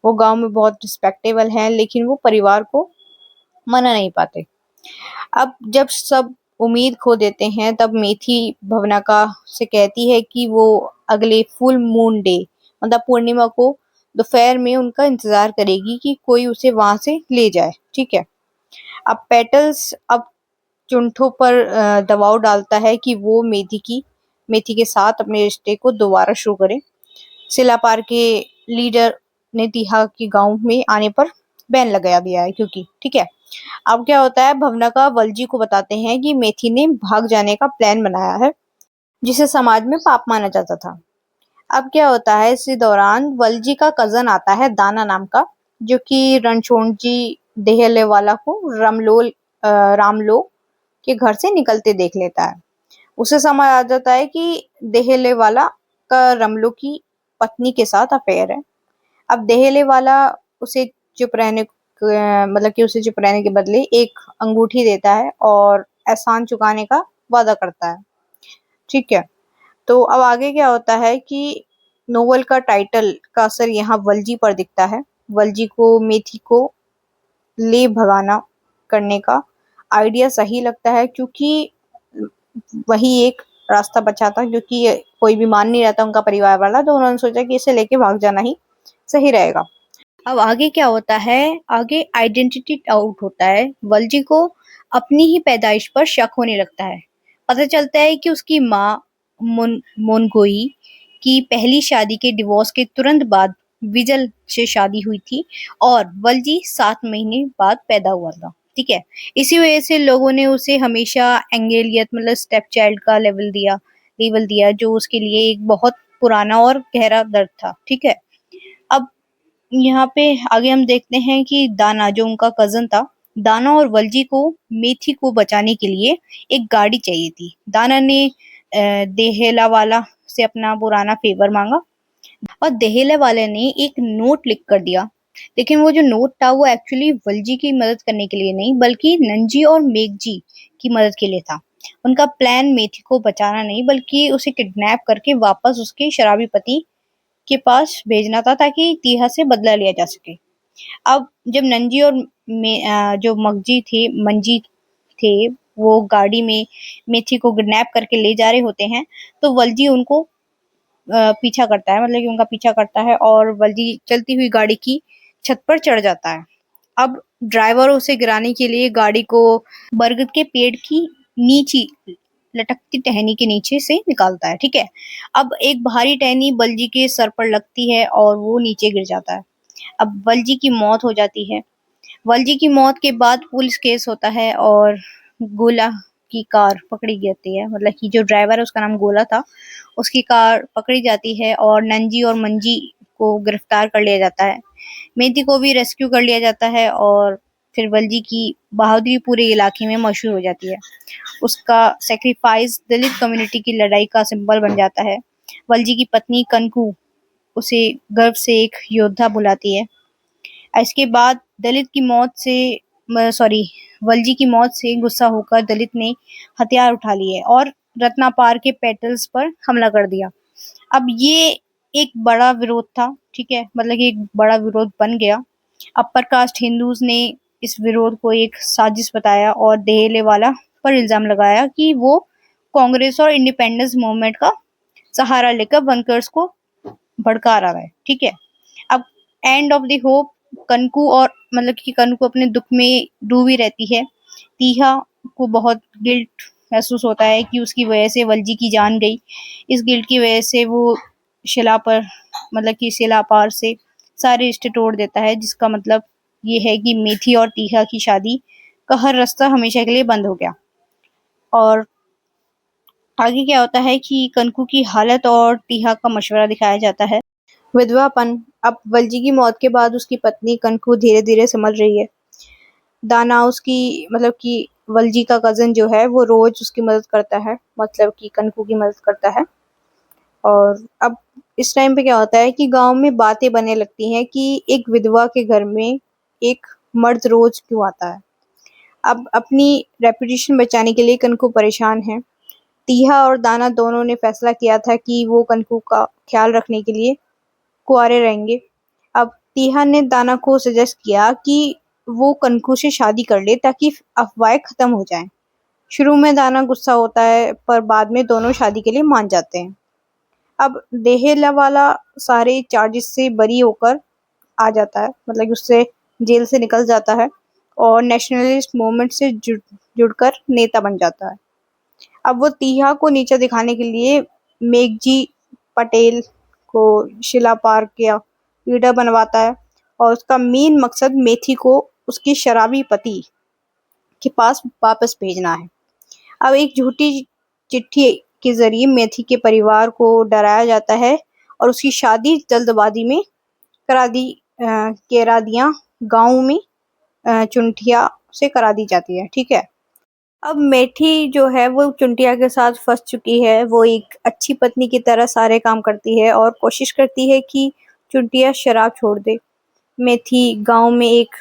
वो गांव में बहुत रिस्पेक्टेबल हैं, लेकिन वो परिवार को मना नहीं पाते। अब जब सब उम्मीद खो देते हैं, तब मेथी भवनाका से कहती है कि वो अगले फुल मून डे मतलब पूर्णिमा को दोपहर में उनका इंतजार करेगी कि कोई उसे वहां से ले जाए। ठीक है। अब पेटल्स अब चुंठो पर दबाव डालता है कि वो मेथी के साथ अपने रिश्ते को दोबारा शुरू करे। सिलापार के लीडर ने तीहा के गांव में आने पर बैन लगाया दिया है क्योंकि ठीक है। अब क्या होता है, भवना का वलजी को बताते हैं कि मेथी ने भाग जाने का प्लान बनाया है जिसे समाज में पाप माना जाता था। अब क्या होता है, इसी दौरान वलजी का कजन आता है दाना नाम का, जो कि रणछोड़ जी देहले वाला को रामलो के घर से निकलते देख लेता है। उसे समझ आ जाता है कि देहले वाला का रमलो की पत्नी के साथ अफेयर है। अब देहले वाला उसे चुप रहने मतलब कि उसे चुप रहने के बदले एक अंगूठी देता है और एहसान चुकाने का वादा करता है। ठीक है। तो अब आगे क्या होता है कि नोवेल का टाइटल का असर यहाँ वलजी पर दिखता है। वलजी को मेथी को ले भगाना करने का आइडिया सही लगता है क्योंकि वही एक रास्ता बचा था, क्योंकि कोई भी मान नहीं रहा था उनका परिवार वाला, तो उन्होंने सोचा कि इसे लेके भाग जाना ही सही रहेगा। अब आगे क्या होता है, आगे आइडेंटिटी डाउट होता है। वलजी को अपनी ही पैदाइश पर शक होने लगता है। पता चलता है कि उसकी माँ मोनगोई की पहली शादी के डिवोर्स के तुरंत बाद विजल से शादी हुई थी और वलजी 7 महीने बाद पैदा हुआ था। ठीक है। इसी वजह से लोगों ने उसे हमेशा एंगेलियत मतलब स्टेप चाइल्ड का लेवल दिया जो उसके लिए एक बहुत पुराना और गहरा दर्द था। ठीक है। अब यहाँ पे आगे हम देखते हैं कि दाना जो उनका कजन था, दाना और वलजी को मेथी को बचाने के लिए एक गाड़ी चाहिए थी। दाना ने देहेला वाला से अपना पुराना फेवर मांगा और देहेला वाले ने एक नोट लिख कर दिया। लेकिन वो जो नोट था वो एक्चुअली वलजी की मदद करने के लिए नहीं बल्कि नंजी और मेघजी की मदद के लिए था। उनका प्लान मेथी को बचाना नहीं बल्कि उसे किडनैप करके वापस उसके शराबी पति के पास भेजना था ताकि तीहा से बदला लिया जा सके। अब जब नंजी और जो मंजी थे वो गाड़ी में मेथी को किडनैप करके ले जा रहे होते हैं, तो वलजी उनको पीछा करता है मतलब कि उनका पीछा करता है और वलजी चलती हुई गाड़ी की छत पर चढ़ जाता है। अब ड्राइवर उसे गिराने के लिए गाड़ी को बरगद के पेड़ की नीची लटकती टहनी के नीचे से निकालता है। ठीक है। अब एक भारी टहनी बलजी के सर पर लगती है और वो नीचे गिर जाता है। अब बलजी की मौत हो जाती है। बलजी की मौत के बाद पुलिस केस होता है और गोला की कार पकड़ी जाती है, मतलब कि जो ड्राइवर है उसका नाम गोला था, उसकी कार पकड़ी जाती है और नंजी और मंजी को गिरफ्तार कर लिया जाता है। मेथी को भी रेस्क्यू कर लिया जाता है और फिर वलजी की बहादुरी पूरे इलाके में मशहूर हो जाती है। उसका सेक्रीफाइस दलित कम्युनिटी की लड़ाई का सिंबल बन जाता है। वलजी की पत्नी कनकू उसे गर्व से एक योद्धा बुलाती है। इसके बाद दलित की मौत से सॉरी वलजी की मौत से गुस्सा होकर दलित ने हथियार उठा लिए और रत्नापार के पेटल्स पर हमला कर दिया। अब ये एक बड़ा विरोध था, ठीक है, मतलब कि एक बड़ा विरोध बन गया। अपर कास्ट हिंदूज ने इस विरोध को एक साजिश बताया और देहलेवाला पर इल्जाम लगाया कि वो कांग्रेस और इंडिपेंडेंस मूवमेंट का सहारा लेकर वर्कर्स को भड़का रहा है, ठीक है। अब एंड ऑफ द होप, कनकू और मतलब कि कनकू अपने दुख में डूबी रहती है। तीहा को बहुत गिल्ट महसूस होता है कि उसकी वजह से वलजी की जान गई। इस गिल्ट की वजह से वो शिला पर मतलब कि शिला पार से सारे रिश्ते तोड़ देता है, जिसका मतलब ये है कि मेथी और तीहा की शादी का हर रास्ता हमेशा के लिए बंद हो गया। और आगे क्या होता है कि कनकू की हालत और तीहा का मशवरा दिखाया जाता है। विधवापन। अब वलजी की मौत के बाद उसकी पत्नी कनकू धीरे धीरे संभल रही है। दाना उसकी मतलब कि वलजी का कजन जो है वो रोज उसकी मदद करता है, मतलब कि कनकू की मदद करता है। और अब इस टाइम पे क्या होता है कि गांव में बातें बनने लगती हैं कि एक विधवा के घर में एक मर्द रोज क्यों आता है। अब अपनी रेपुटेशन बचाने के लिए कनकू परेशान है। तीहा और दाना दोनों ने फैसला किया था कि वो कनकू का ख्याल रखने के लिए कुंवारे रहेंगे। अब तीहा ने दाना को सजेस्ट किया कि वो कनकू से शादी कर ले ताकि अफवाहें खत्म हो जाएं। शुरू में दाना गुस्सा होता है पर बाद में दोनों शादी के लिए मान जाते हैं। अब देहेला वाला सारे चार्जेस से बरी होकर आ जाता है, मतलब कि उससे जेल से निकल जाता है और नेशनलिस्ट मूवमेंट से जुड़कर नेता बन जाता है। अब वो तीहा को नीचा दिखाने के लिए मेघजी पटेल को शिला पार्क का लीडर बनवाता है और उसका मेन मकसद मेथी को उसके शराबी पति के पास वापस भेजना है। अब एक झूठी चिट्ठी के जरिए मेथी के परिवार को डराया जाता है और उसकी शादी जल्दबाजी में करा दिया गांव में चुनटिया से करा दी जाती है, ठीक है। अब मेथी जो है वो चुनटिया के साथ फंस चुकी है। वो एक अच्छी पत्नी की तरह सारे काम करती है और कोशिश करती है कि चुनटिया शराब छोड़ दे। मेथी गांव में एक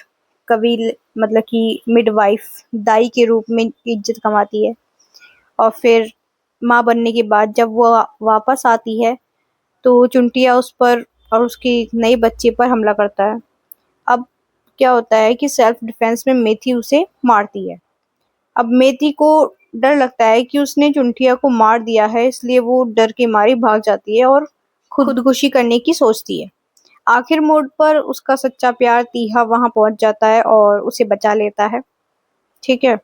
कबील मतलब कि मिडवाइफ दाई के रूप में इज्जत कमाती है और फिर माँ बनने के बाद जब वो वापस आती है तो चुनटिया उस पर और उसकी नई बच्चे पर हमला करता है। अब क्या होता है कि सेल्फ डिफेंस में मेथी उसे मारती है। अब मेथी को डर लगता है कि उसने चुनटिया को मार दिया है, इसलिए वो डर के मारे भाग जाती है और खुदकुशी करने की सोचती है। आखिर मोड़ पर उसका सच्चा प्यार तीहा वहां पहुंच जाता है और उसे बचा लेता है, ठीक है।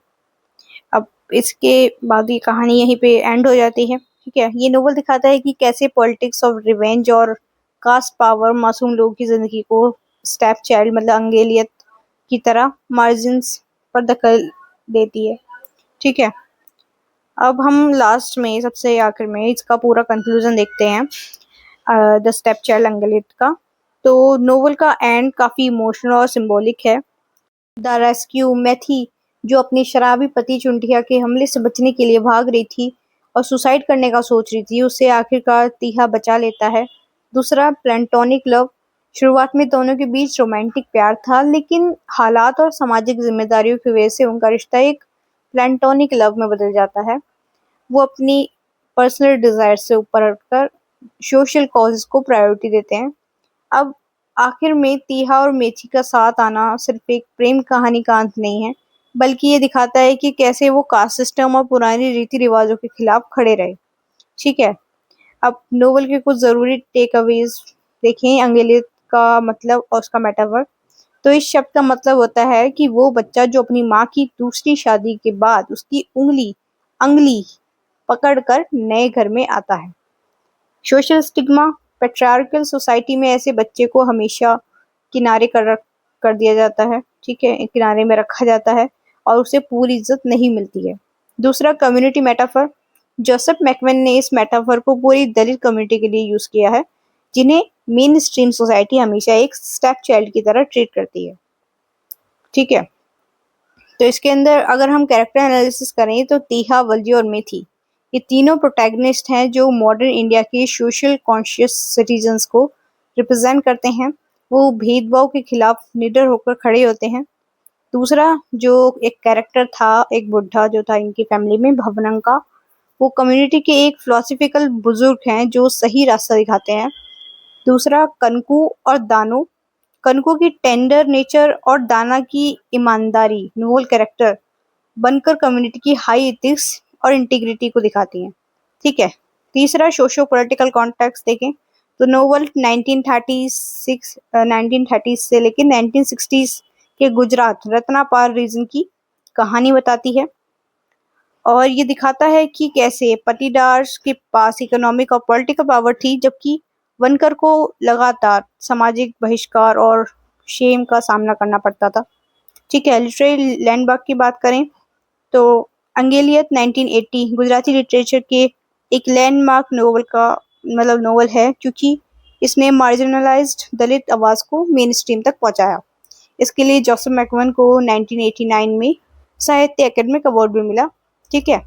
अब इसके बाद ये कहानी यहीं पे एंड हो जाती है, ठीक है। ये नोवेल दिखाता है कि कैसे पॉलिटिक्स ऑफ रिवेंज और कास्ट पावर मासूम लोगों की जिंदगी को स्टेप चाइल्ड मतलब अंगेलियत की तरह मार्जिन्स पर धकेल देती है, ठीक है। अब हम लास्ट में सबसे आखिर में इसका पूरा कंक्लूजन देखते हैं द स्टेप चाइल्ड अंगेलियत का। तो नोवेल का एंड काफी इमोशनल और सिंबॉलिक है। द रेस्क्यू मेथी जो अपनी शराबी पति चुनटिया के हमले से बचने के लिए भाग रही थी और सुसाइड करने का सोच रही थी, उसे आखिरकार तीहा बचा लेता है। दूसरा प्लेटोनिक लव। शुरुआत में दोनों के बीच रोमांटिक प्यार था, लेकिन हालात और सामाजिक जिम्मेदारियों की वजह से उनका रिश्ता एक प्लेटोनिक लव में बदल जाता है। वो अपनी पर्सनल डिजायर से ऊपर हटकर सोशल कॉजेज को प्रायोरिटी देते हैं। अब आखिर में तीहा और मेथी का साथ आना सिर्फ एक प्रेम कहानी का अंत नहीं है, बल्कि ये दिखाता है कि कैसे वो कास्ट सिस्टम और पुरानी रीति रिवाजों के खिलाफ खड़े रहे, ठीक है। अब नोवेल के कुछ जरूरी टेक अवेज देखें। अंगेलियत का मतलब और उसका मेटाफर। तो इस शब्द का मतलब होता है कि वो बच्चा जो अपनी माँ की दूसरी शादी के बाद उसकी अंगली पकड़कर नए घर में आता है। Social stigma. पेट्रियार्कल सोसाइटी में ऐसे बच्चे को हमेशा किनारे कर दिया जाता है, ठीक है, किनारे में रखा जाता है और उसे पूरी इज्जत नहीं मिलती है। दूसरा कम्युनिटी मेटाफर। जोसेफ मैकमैन ने इस मेटाफर को पूरी दलित कम्युनिटी के लिए यूज किया है, जिन्हें मेन स्ट्रीम सोसाइटी हमेशा एक स्टेप चाइल्ड की तरह ट्रीट करती है, ठीक है। तो इसके अंदर अगर हम कैरेक्टर एनालिसिस करें तो तीहा, वलजी और मेथी ये तीनों प्रोटैगनिस्ट हैं जो मॉडर्न इंडिया के सोशल कॉन्शियस सिटीजन्स को रिप्रेजेंट करते हैं वो भेदभाव के खिलाफ निडर होकर खड़े होते हैं। दूसरा जो एक कैरेक्टर था, एक बुढ़ा जो था इनकी फैमिली में, भवनंग का, वो कम्युनिटी के एक फिलोसफिकल बुजुर्ग हैं जो सही रास्ता दिखाते हैं। दूसरा कनकू और दानो, कनकू की टेंडर नेचर और दाना की ईमानदारी नोबल कैरेक्टर बनकर कम्युनिटी की हाई एथिक्स और इंटीग्रिटी को दिखाती हैं। ठीक है। तीसरा सोशो पॉलिटिकल कॉन्टेक्स्ट देखें तो नोवेल 1930 से लेकर 1960s के गुजरात रत्नापाल रीजन की कहानी बताती है और ये दिखाता है कि कैसे पटीदार्स के पास इकोनॉमिक और पॉलिटिकल पावर थी, जबकि वनकर को लगातार सामाजिक बहिष्कार और शेम का सामना करना पड़ता था। ठीक है। लिटरेरी लैंडमार्क की बात करें तो अंगेलियत 1980 गुजराती लिटरेचर के एक लैंडमार्क नोवेल है, क्योंकि इसने मार्जिनलाइज्ड दलित आवाज को मेन स्ट्रीम तक पहुंचाया। इसके लिए जोसेफ मैकवन को 1989 में साहित्य अकेडमिक अवार्ड भी मिला। ठीक है।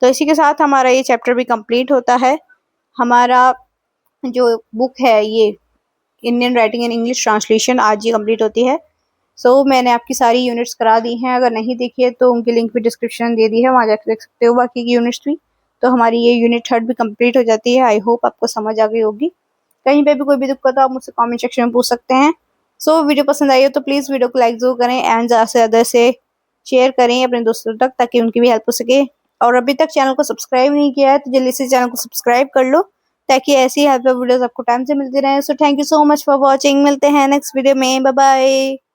तो इसी के साथ हमारा ये चैप्टर भी कंप्लीट होता है। हमारा जो बुक है ये Indian writing and English translation आज ही कंप्लीट होती है। मैंने आपकी सारी यूनिट्स करा दी हैं, अगर नहीं देखी है तो उनकी लिंक भी डिस्क्रिप्शन दे दी है, वहाँ जाकर देख सकते हो बाकी की यूनिट्स भी। तो हमारी ये यूनिट 3 भी कंप्लीट हो जाती है। आई होप आपको समझ आ गई होगी। कहीं पे भी कोई भी दिक्कत हो आप मुझसे कमेंट सेक्शन में पूछ सकते हैं। वीडियो पसंद आई हो तो प्लीज़ वीडियो को लाइक जरूर करें एंड ज़्यादा से ज़्यादा से शेयर करें अपने दोस्तों तक, ताकि उनकी भी हेल्प हो सके। और अभी तक चैनल को सब्सक्राइब नहीं किया है तो जल्दी से चैनल को सब्सक्राइब कर लो, ताकि ऐसी हेल्पफुल वीडियोस आपको टाइम से मिलती रहे। Thank you so much for watching. मिलते हैं नेक्स्ट वीडियो में। Bye bye.